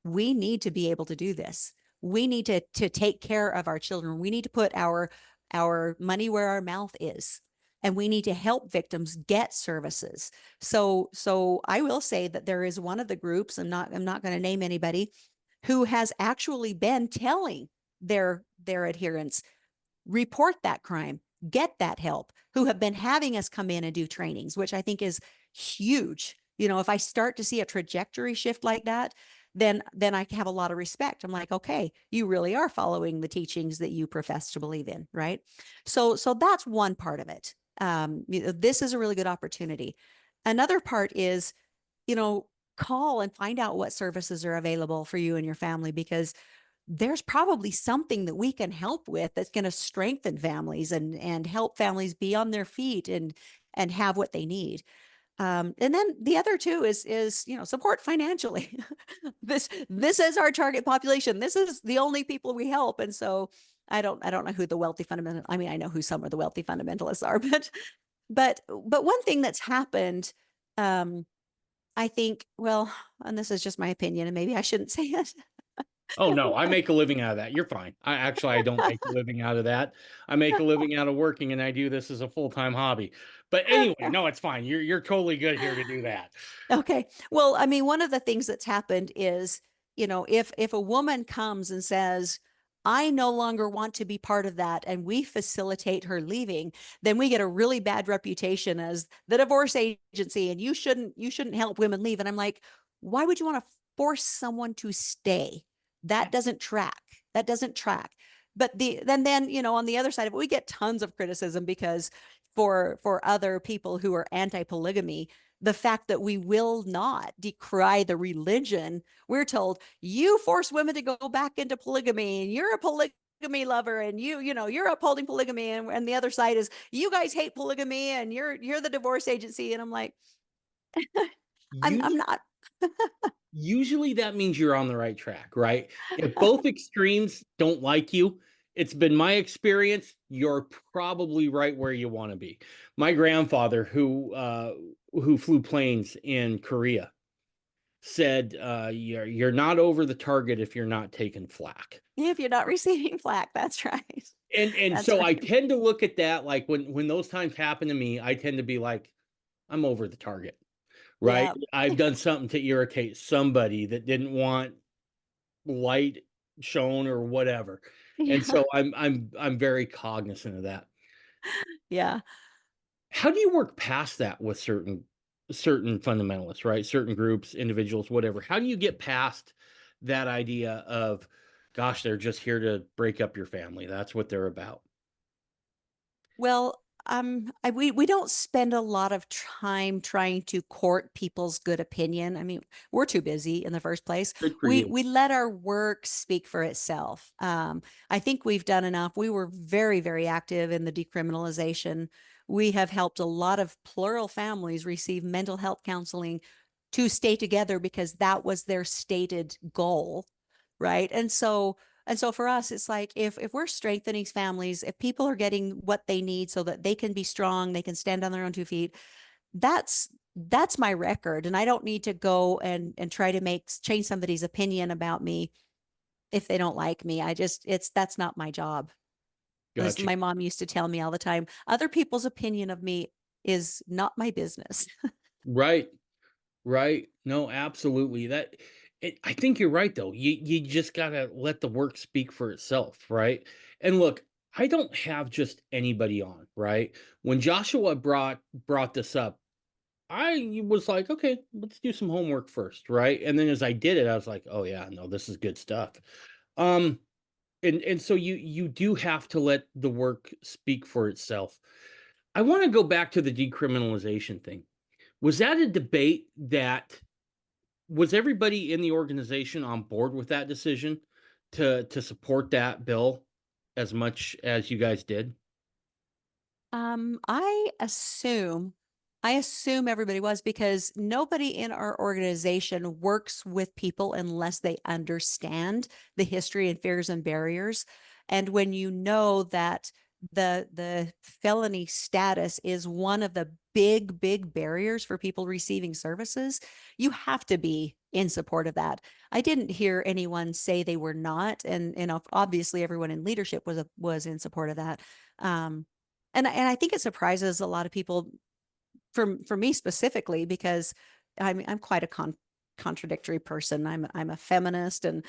we need to be able to do this. We need to take care of our children. We need to put our money where our mouth is. And we need to help victims get services. So I will say that there is one of the groups, I'm not going to name anybody, who has actually been telling their adherents, report that crime, get that help, who have been having us come in and do trainings, which I think is huge. If I start to see a trajectory shift like that, then I have a lot of respect. I'm like, okay, you really are following the teachings that you profess to believe in, right? So that's one part of it. This is a really good opportunity. Another part is, call and find out what services are available for you and your family, because there's probably something that we can help with that's going to strengthen families and help families be on their feet and have what they need. And then the other two is support financially. This is our target population. This is the only people we help. And so I don't know who the wealthy fundamental. I mean, I know who some of the wealthy fundamentalists are, but one thing that's happened, I think, well, and this is just my opinion, and maybe I shouldn't say it. Oh no, I make a living out of that. You're fine. I don't make a living out of that. I make a living out of working, and I do this as a full-time hobby. But anyway, no, it's fine. You're totally good here to do that. Okay. Well, I mean, one of the things that's happened is, if a woman comes and says, I no longer want to be part of that, and we facilitate her leaving, then we get a really bad reputation as the divorce agency, and you shouldn't help women leave. And I'm like, why would you want to force someone to stay? That doesn't track. That doesn't track. But then on the other side of it, we get tons of criticism because for other people who are anti-polygamy, the fact that we will not decry the religion, we're told you force women to go back into polygamy and you're a polygamy lover and you're upholding polygamy, and the other side is you guys hate polygamy and you're the divorce agency. And I'm like, I'm Usually, not. usually that means you're on the right track, right? If both extremes don't like you, it's been my experience, you're probably right where you want to be. My grandfather, who flew planes in Korea, said, "You're not over the target if you're not taking flack." If you're not receiving flack, that's right. And That's so I right. tend to look at that like when those times happen to me, I tend to be like, I'm over the target, right? Yeah. I've done something to irritate somebody that didn't want light shown or whatever. And Yeah. so I'm very cognizant of that. Yeah. How do you work past that with certain fundamentalists, right? Certain groups, individuals, whatever. How do you get past that idea of, gosh, they're just here to break up your family? That's what they're about. Well, we don't spend a lot of time trying to court people's good opinion. I mean, we're too busy in the first place. Good for We you. we let our work speak for itself. I think we've done enough. We were very, very active in the decriminalization. We have helped a lot of plural families receive mental health counseling to stay together because that was their stated goal, right? And so for us, it's like if we're strengthening families, if people are getting what they need so that they can be strong, they can stand on their own 2 feet, that's my record. And I don't need to go and try to change somebody's opinion about me if they don't like me. That's not my job. As Gotcha. my mom used to tell me all the time, other people's opinion of me is not my business. Right. Right. No, absolutely. I think you're right though. You just gotta let the work speak for itself, right? And look, I don't have just anybody on, right? When Joshua brought this up, I was like, okay, let's do some homework first, right? And then as I did it, I was like, oh yeah, no, this is good stuff. Um, and so you do have to let the work speak for itself. I want to go back to the decriminalization thing. Was that a debate that was everybody in the organization on board with that decision to support that bill as much as you guys did? I assume everybody was, because nobody in our organization works with people unless they understand the history and fears and barriers. And when you know that the felony status is one of the big barriers for people receiving services, you have to be in support of that. I didn't hear anyone say they were not, and obviously everyone in leadership was in support of that. Um, and I think it surprises a lot of people, for me specifically, because I'm quite a contradictory person. I'm a feminist and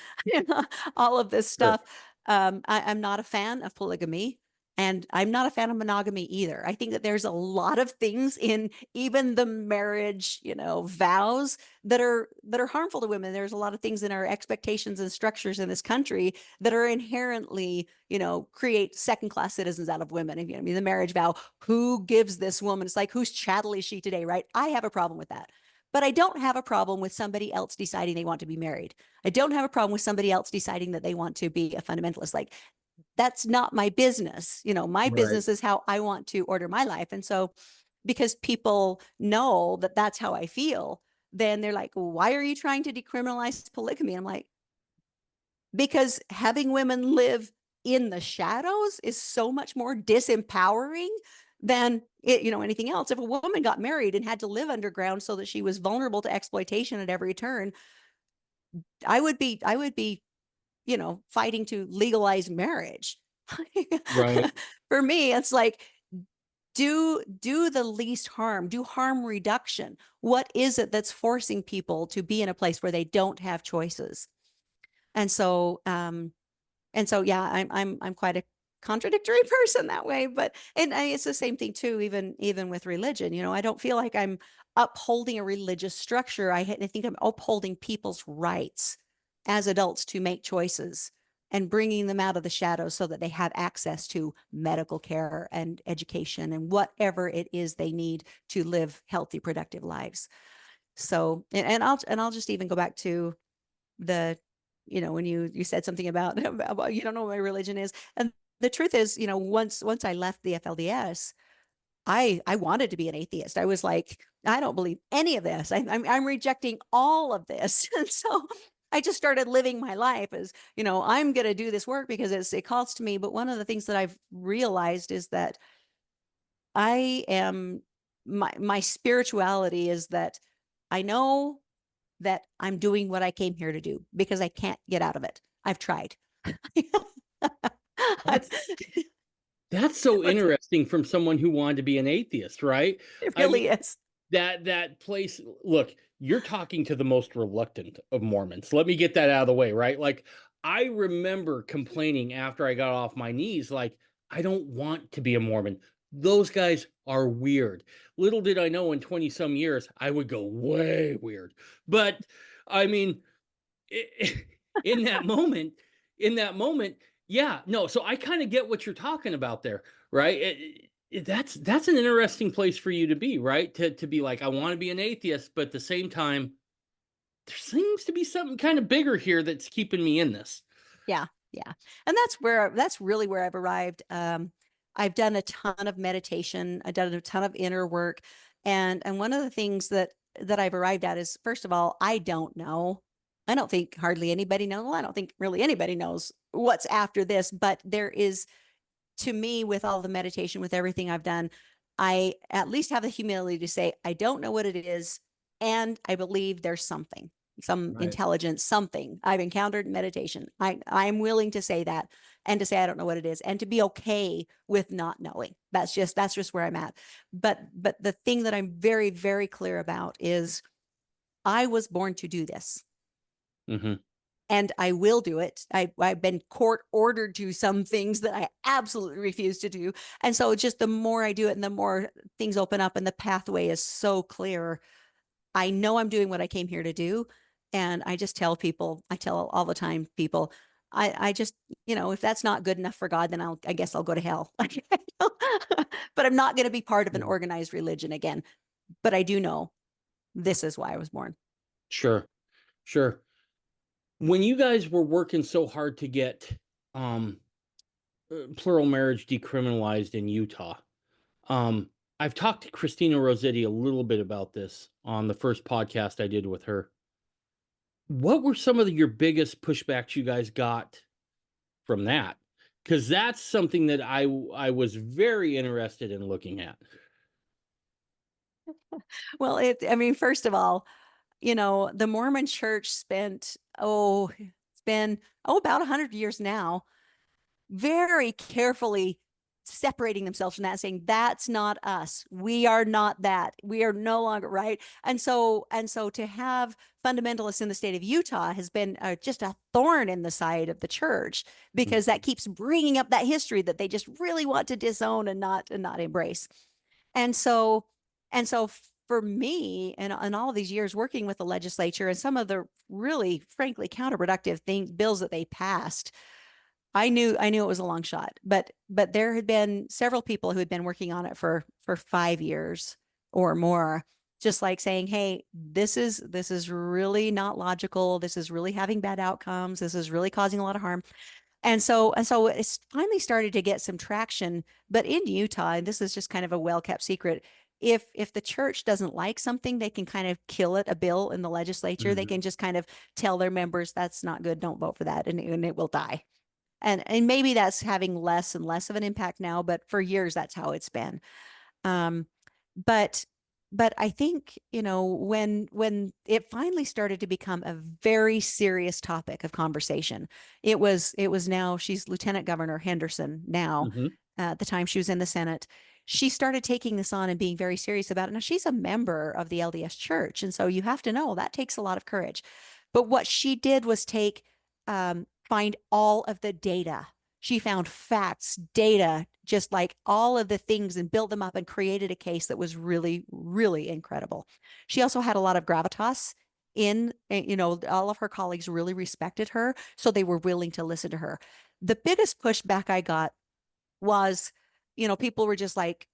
all of this Sure. stuff. I'm not a fan of polygamy. And I'm not a fan of monogamy either. I think that there's a lot of things in even the marriage, vows that are harmful to women. There's a lot of things in our expectations and structures in this country that are inherently, create second-class citizens out of women. I mean, the marriage vow, who gives this woman? It's like, whose chattel is she today, right? I have a problem with that. But I don't have a problem with somebody else deciding they want to be married. I don't have a problem with somebody else deciding that they want to be a fundamentalist. Like, that's not my business. My Right. business is how I want to order my life. And so, because people know that that's how I feel, then they're like, why are you trying to decriminalize polygamy? I'm like, because having women live in the shadows is so much more disempowering than anything else. If a woman got married and had to live underground so that she was vulnerable to exploitation at every turn, I would be fighting to legalize marriage. Right. For me, it's like, do the least harm, do harm reduction. What is it that's forcing people to be in a place where they don't have choices? And so, yeah, I'm quite a contradictory person that way, but it's the same thing too, even with religion. I don't feel like I'm upholding a religious structure. I think I'm upholding people's rights as adults to make choices and bringing them out of the shadows so that they have access to medical care and education and whatever it is they need to live healthy, productive lives. So, and I'll just even go back to the when you said something about you don't know what my religion is. And the truth is, once I left the FLDS, I wanted to be an atheist. I was like, I don't believe any of this. I'm rejecting all of this. And so I just started living my life as, I'm going to do this work because it calls to me. But one of the things that I've realized is that I am my spirituality is that I know that I'm doing what I came here to do because I can't get out of it. I've tried. That's that's so But interesting from someone who wanted to be an atheist, right? it I mean, really is. that place, look, you're talking to the most reluctant of Mormons. Let me get that out of the way, right? Like, I remember complaining after I got off my knees, like, I don't want to be a Mormon. Those guys are weird. Little did I know in 20 some years I would go way weird. But I mean, in that moment, in that moment, yeah, no. So I kind of get what you're talking about there, right? That's an interesting place for you to be, right? To be like, I want to be an atheist, but at the same time, there seems to be something kind of bigger here that's keeping me in this. Yeah, yeah. And that's really where I've arrived. I've done a ton of meditation. I've done a ton of inner work. And one of the things that I've arrived at is, first of all, I don't know. I don't think hardly anybody knows. Well, I don't think really anybody knows what's after this, but there is, to me, with all the meditation, with everything I've done, I at least have the humility to say, I don't know what it is. And I believe there's something, some Right. intelligence, something I've encountered in meditation. I'm willing to say that and to say, I don't know what it is, and to be okay with not knowing. That's just where I'm at. But the thing that I'm very, very clear about is I was born to do this Hmm. and I will do it. I've been court ordered to some things that I absolutely refuse to do. And so just the more I do it and the more things open up and the pathway is so clear, I know I'm doing what I came here to do. And I just tell people, I tell all the time people, I just, if that's not good enough for God, then I guess I'll go to hell. But I'm not going to be part of an organized religion again. But I do know this is why I was born. Sure, sure. When you guys were working so hard to get um, plural marriage decriminalized in Utah, um, I've talked to Christina Rossetti a little bit about this on the first podcast I did with her. What were some of your biggest pushbacks you guys got from that? Because that's something that I was very interested in looking at. Well, I mean, first of all, the Mormon church spent, it's been, about 100 years now, very carefully separating themselves from that, saying that's not us. We are not that. We are no longer right. And so to have fundamentalists in the state of Utah has been just a thorn in the side of the church, because that keeps bringing up that history that they just really want to disown and not embrace. And so for me, and all of these years working with the legislature and some of the really, frankly, counterproductive bills that they passed, I knew it was a long shot. But there had been several people who had been working on it for 5 years or more, just like saying, hey, this is really not logical. This is really having bad outcomes. This is really causing a lot of harm. And so it's finally started to get some traction. But in Utah, and this is just kind of a well-kept secret, if the church doesn't like something, they can kind of kill it, a bill in the legislature. They can just kind of tell their members, that's not good, don't vote for that, and it will die. And maybe that's having less and less of an impact now, but for years that's how it's been. Um, but I think, when it finally started to become a very serious topic of conversation, it was now, she's Lieutenant Governor Henderson now. Mm-hmm. At the time she was in the Senate, she started taking this on and being very serious about it. Now she's a member of the LDS Church, and so you have to know that takes a lot of courage. But what she did was find all of the data. She found facts, data, just like all of the things, and built them up and created a case that was really, really incredible. She also had a lot of gravitas all of her colleagues really respected her, so they were willing to listen to her. The biggest pushback I got was, people were just like,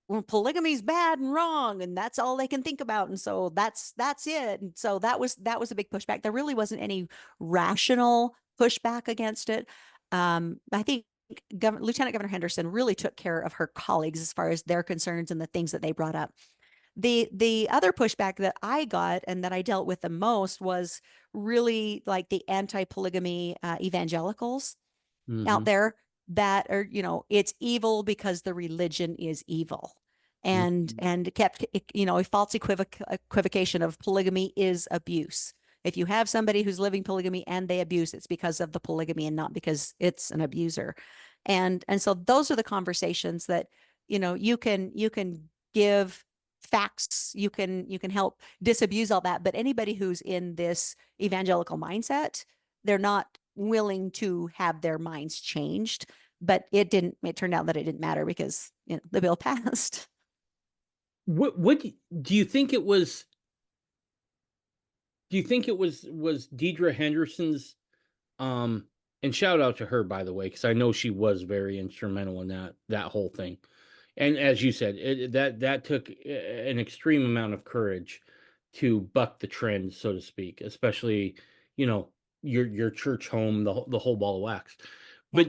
well, polygamy is bad and wrong, and that's all they can think about, and so that's it. And so that was a big pushback. There really wasn't any rational pushback against it. I think Lieutenant Governor Henderson really took care of her colleagues as far as their concerns and the things that they brought up. The other pushback that I got and that I dealt with the most was really like the anti-polygamy evangelicals Mm-hmm. out there that are, it's evil because the religion is evil. And kept, a false equivocation of polygamy is abuse. If you have somebody who's living polygamy and they abuse, it's because of the polygamy and not because it's an abuser. And so those are the conversations that, you can give facts, you can help disabuse all that. But anybody who's in this evangelical mindset, they're not willing to have their minds changed. But it turned out that it didn't matter because the bill passed. What do you think it was? Do you think it was Deidre Henderson's? And shout out to her, by the way, because I know she was very instrumental in that whole thing. And as you said, that took an extreme amount of courage to buck the trend, so to speak, especially, your church home, the whole ball of wax. Yeah. But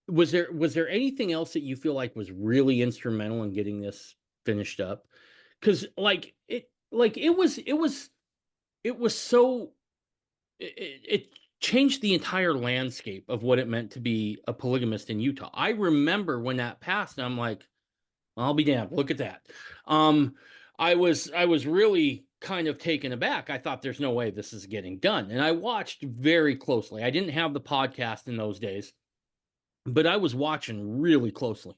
was there anything else that you feel like was really instrumental in getting this finished up? Because it was so it changed the entire landscape of what it meant to be a polygamist in Utah. I remember when that passed, and I'm like, I'll be damned. Look at that. Um, I was really kind of taken aback. I thought there's no way this is getting done. And I watched very closely. I didn't have the podcast in those days, but I was watching really closely.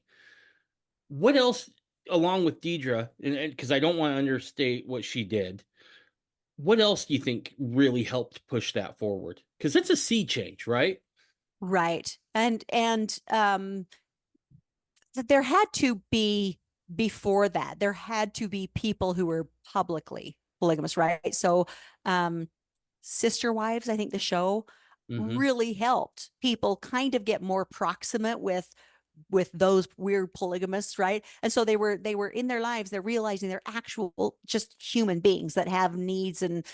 What else, along with Deidre, and because I don't want to understate what she did, what else do you think really helped push that forward? Because it's a sea change, right? Right. And there had to be, before that, there had to be people who were publicly polygamous, right? So Sister Wives, I think the show Mm-hmm. really helped people kind of get more proximate with those weird polygamists, right? And so they were in their lives, they're realizing they're actual just human beings that have needs and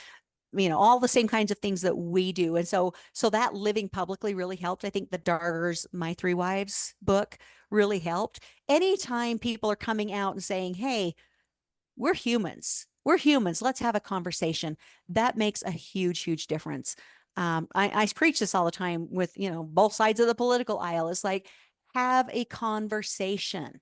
all the same kinds of things that we do. And so that living publicly really helped. I think the Darter's My Three Wives book really helped. Anytime people are coming out and saying, hey, we're humans, let's have a conversation, that makes a huge, huge difference. I preach this all the time with both sides of the political aisle. It's like, have a conversation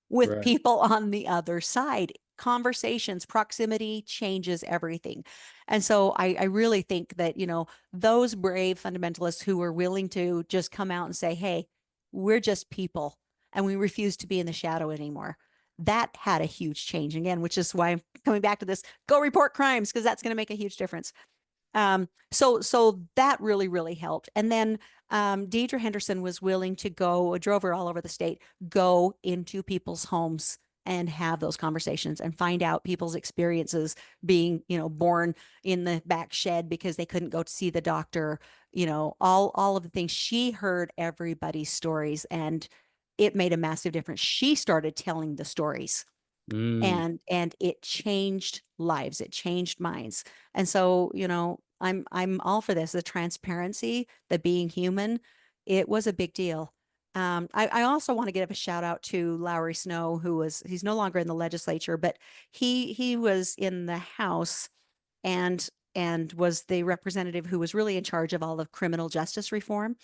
with Right. people on the other side. Conversations, proximity changes everything. And so I really think that, those brave fundamentalists who are willing to just come out and say, hey, we're just people. and we refused to be in the shadow anymore. That had a huge change again, which is why I'm coming back to this, go report crimes, because that's going to make a huge difference. So that really, really helped. And then Deidre Henderson was willing to go, drove her all over the state, go into people's homes and have those conversations and find out people's experiences being, born in the back shed because they couldn't go to see the doctor, all of the things. She heard everybody's stories, and it made a massive difference. She started telling the stories, Mm. and it changed lives, it changed minds. And so, I'm all for this, the transparency, the being human. It was a big deal. I also want to give a shout out to Lowry Snow, he's no longer in the legislature, but he was in the House, and was the representative who was really in charge of all of criminal justice reform.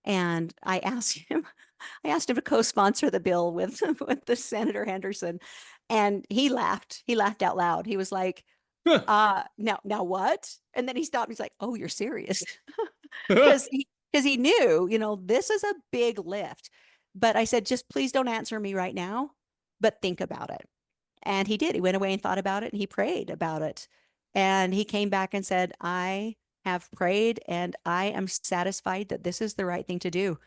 And I asked him to co-sponsor the bill with with the Senator Henderson, and he laughed. He laughed out loud. He was like, now what?" And then he stopped. He's like, "Oh, you're serious?" Because he knew, this is a big lift. But I said, "Just please don't answer me right now, but think about it." And he did. He went away and thought about it, and he prayed about it. And he came back and said, "I have prayed, and I am satisfied that this is the right thing to do,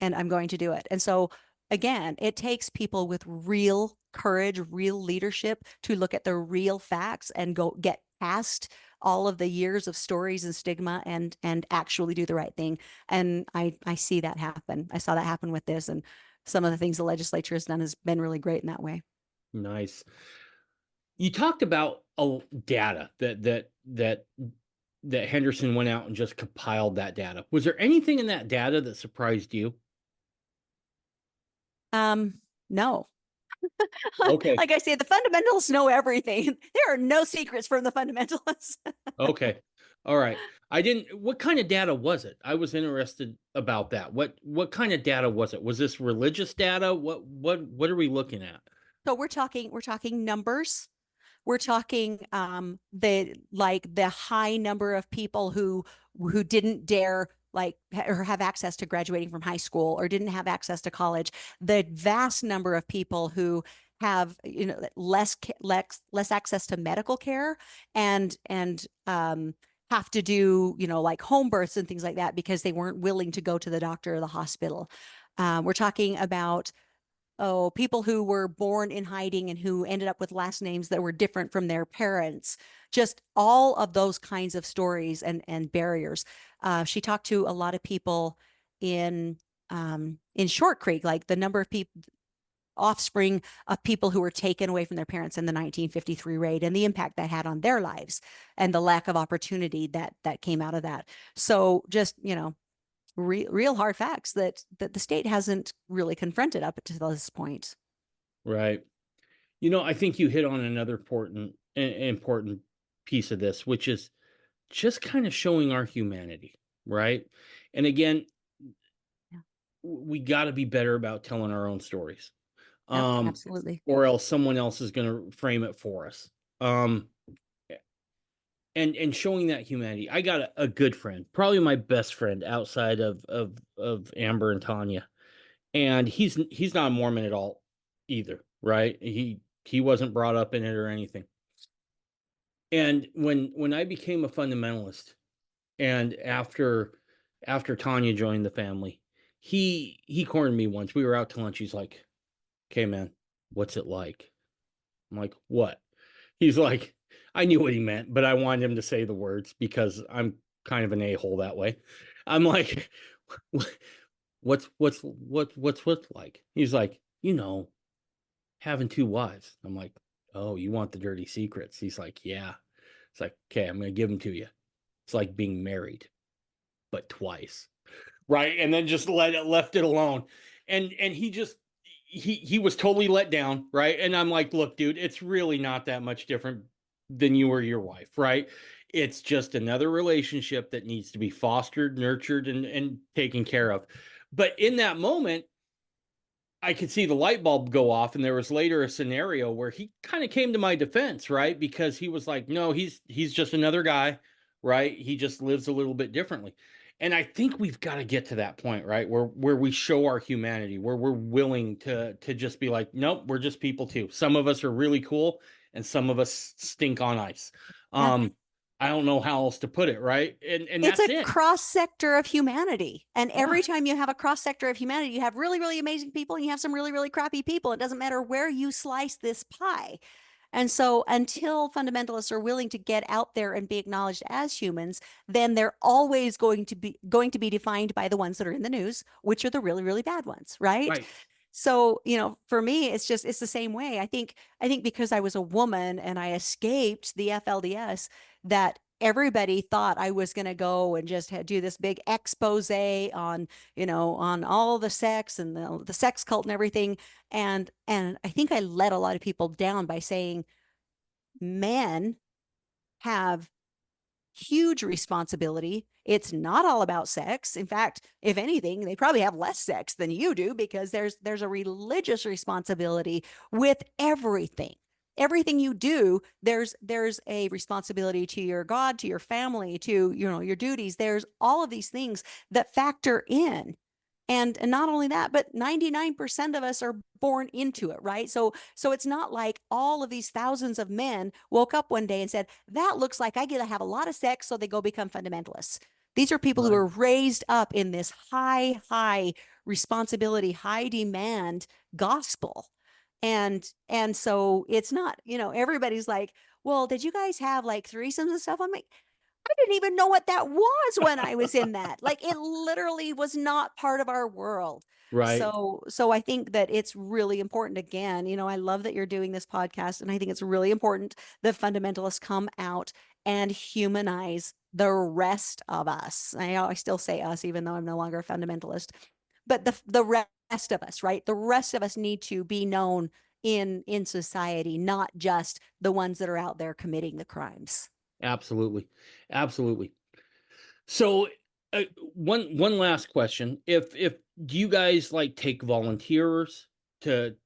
and I'm going to do it." And so, again, it takes people with real courage, real leadership to look at the real facts and go get past all of the years of stories and stigma, and actually do the right thing. And I see that happen. I saw that happen with this, and some of the things the legislature has done has been really great in that way. Nice. You talked about data that Henderson went out and just compiled that data. Was there anything in that data that surprised you? No. Okay. Like I say, the fundamentalists know everything. There are no secrets from the fundamentalists. Okay. All right. I didn't What kind of data was it? I was interested about that. What kind of data was it? Was this religious data? What are we looking at? So we're talking numbers. We're talking the high number of people who didn't dare or have access to graduating from high school, or didn't have access to college. The vast number of people who have less access to medical care, and have to do like home births and things like that because they weren't willing to go to the doctor or the hospital. We're talking about people who were born in hiding and who ended up with last names that were different from their parents. Just all of those kinds of stories and barriers. She talked to a lot of people in Short Creek, like the number of people, offspring of people who were taken away from their parents in the 1953 raid, and the impact that had on their lives, and the lack of opportunity that came out of that. So just, real hard facts that the state hasn't really confronted up to this point. Right. I think you hit on another important piece of this, which is just kind of showing our humanity, right? And again, Yeah. we got to be better about telling our own stories. Yep, Um, absolutely. or else someone else is going to frame it for us. Um, and showing that humanity. I got a good friend, probably my best friend outside of Amber and Tanya, and he's not a Mormon at all either, right? He wasn't brought up in it or anything. And when I became a fundamentalist, and after Tanya joined the family, he cornered me once. We were out to lunch. He's like, "Okay, man, what's it like?" I'm like, "What?" He's like, I knew what he meant, but I wanted him to say the words because I'm kind of an a-hole that way. I'm like, what's like? He's like, having two wives. I'm like, "Oh, you want the dirty secrets?" He's like, "Yeah." It's like, "Okay, I'm gonna give them to you. It's like being married, but twice." Right. And then just left it alone. And he was totally let down, right? And I'm like, "Look, dude, it's really not that much different than you or your wife, right? It's just another relationship that needs to be fostered, nurtured, and taken care of." But in that moment, I could see the light bulb go off, and there was later a scenario where he kind of came to my defense, right? Because he was like, "No, he's just another guy, right? He just lives a little bit differently." And I think we've got to get to that point, right? Where we show our humanity, where we're willing to just be like, nope, we're just people too. Some of us are really cool and some of us stink on ice. Yeah. I don't know how else to put it, right? And It's that's a it. cross sector of humanity. And Yeah. every time you have a cross sector of humanity, you have really, really amazing people and you have some really, really crappy people. It doesn't matter where you slice this pie. And so until fundamentalists are willing to get out there and be acknowledged as humans, then they're always going to be defined by the ones that are in the news, which are the really, really bad ones, right? Right. So, for me, it's the same way. I think because I was a woman and I escaped the FLDS, that everybody thought I was going to go and just do this big expose on all the sex and the sex cult and everything. And I think I let a lot of people down by saying men have huge responsibility. It's not all about sex. In fact, if anything, they probably have less sex than you do, because there's a religious responsibility with everything. Everything you do, there's a responsibility to your God, to your family, to your duties. There's all of these things that factor in. And not only that, but 99% of us are born into it, right? So it's not like all of these thousands of men woke up one day and said, that looks like I get to have a lot of sex, so they go become fundamentalists. These are people who Right. are raised up in this high responsibility, high demand gospel. And so it's not, everybody's like, well, did you guys have like threesomes and stuff? I'm like, I didn't even know what that was when I was in that. Like, it literally was not part of our world. Right. So I think that it's really important. Again, I love that you're doing this podcast, and I think it's really important that fundamentalists come out and humanize the rest of us. I still say us, even though I'm no longer a fundamentalist, but the rest of us, right? The rest of us need to be known in society, not just the ones that are out there committing the crimes. Absolutely. Absolutely. So, one last question. If do you guys like take volunteers to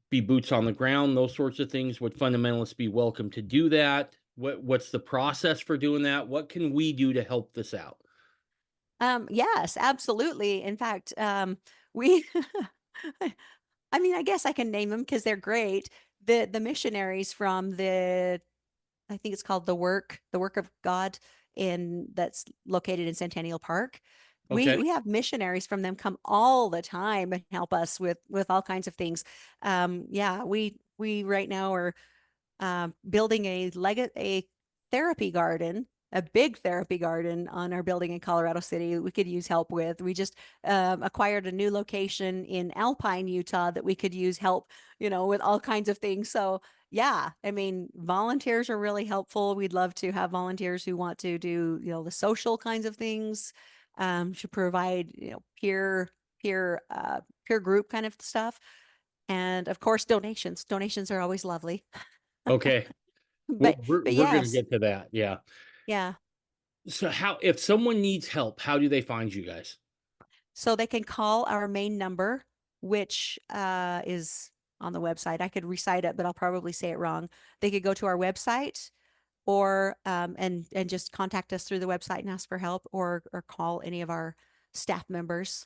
be boots on the ground, those sorts of things? Would fundamentalists be welcome to do that? What's the process for doing that? What can we do to help this out? Yes, absolutely. In fact, we, I mean, I guess I can name them because they're great. The missionaries from I think it's called the work of God, that's located in Centennial Park. We Okay. we have missionaries from them come all the time and help us with all kinds of things. Yeah, we right now are building a therapy garden, a big therapy garden on our building in Colorado City we could use help with. We just acquired a new location in Alpine, Utah, that we could use help, with all kinds of things. So yeah, I mean, volunteers are really helpful. We'd love to have volunteers who want to do, the social kinds of things, to provide, peer group kind of stuff. And of course, donations. Donations are always lovely. Okay. We're But we're, but we're gonna yes, get to that. Yeah. yeah. So how if someone needs help, how do they find you guys? So they can call our main number, which is on the website. I could recite it, but I'll probably say it wrong. They could go to our website, or and just contact us through the website and ask for help, or call any of our staff members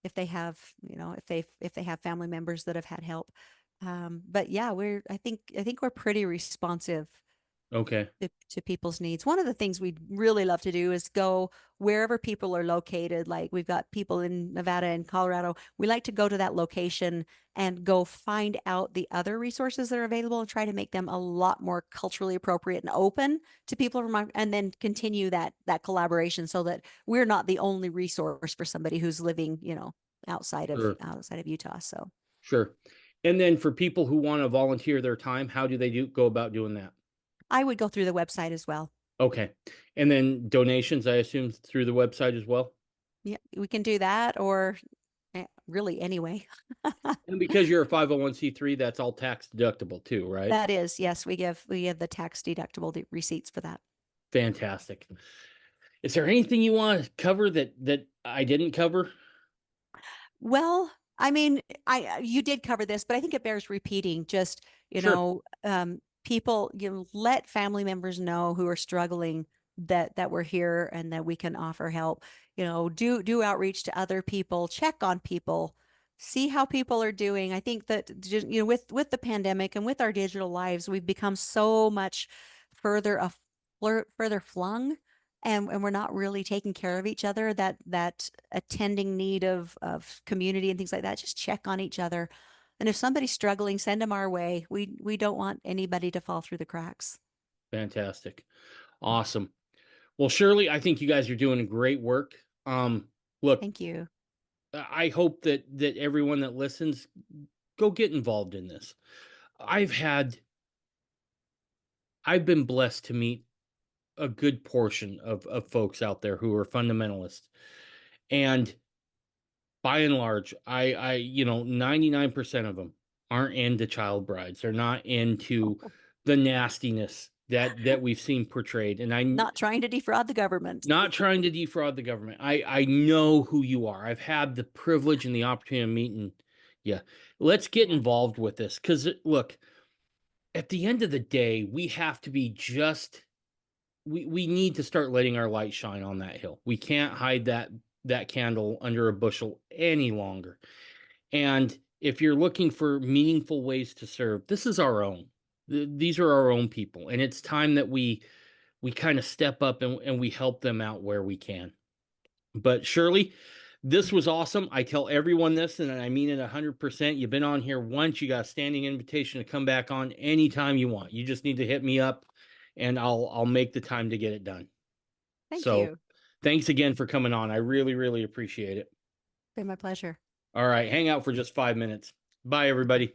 if they have, if they have family members that have had help. But yeah, I think we're pretty responsive Okay. to people's needs. One of the things we'd really love to do is go wherever people are located. Like, we've got people in Nevada and Colorado. We like to go to that location and go find out the other resources that are available and try to make them a lot more culturally appropriate and open to people from and then continue that collaboration, so that we're not the only resource for somebody who's living, outside of Sure. outside of Utah. So Sure. And then for people who want to volunteer their time, how do they go about doing that? I would go through the website as well. Okay. And then donations, I assume through the website as well? Yeah, we can do that, or really anyway. And because you're a 501(c)(3), that's all tax deductible too, right? That is, yes, we give the tax deductible receipts for that. Fantastic. Is there anything you want to cover that I didn't cover? Well, I mean, I you did cover this, but I think it bears repeating. Just, Sure. people, let family members know who are struggling that we're here and that we can offer help. Do outreach to other people, check on people, see how people are doing. I think that with the pandemic and with our digital lives, we've become so much further further flung, and we're not really taking care of each other. That attending need of community and things like that. Just check on each other. And if somebody's struggling, send them our way. We don't want anybody to fall through the cracks. Fantastic. Awesome. Well, Shirley, I think you guys are doing great work. Look, Thank you. I hope that everyone that listens go get involved in this. I've had I've been blessed to meet a good portion of folks out there who are fundamentalists. And by and large, 99% of them aren't into child brides. They're not into the nastiness that we've seen portrayed. And Not trying to defraud the government. not trying to defraud the government. I know who you are. I've had the privilege and the opportunity of meeting. Yeah. Let's get Yeah. involved with this. Because look, at the end of the day, we have to be we need to start letting our light shine on that hill. We can't hide that candle under a bushel any longer. And if you're looking for meaningful ways to serve, this is our own. These are our own people, and it's time that we kind of step up and we help them out where we can. But Shirley, this was awesome. I tell everyone this, and I mean it 100%. You've been on here once. You got a standing invitation to come back on anytime you want. You just need to hit me up, and I'll make the time to get it done. Thank So you. thanks again for coming on. I really, really appreciate it. Been my pleasure. All right, hang out for just 5 minutes. Bye, everybody.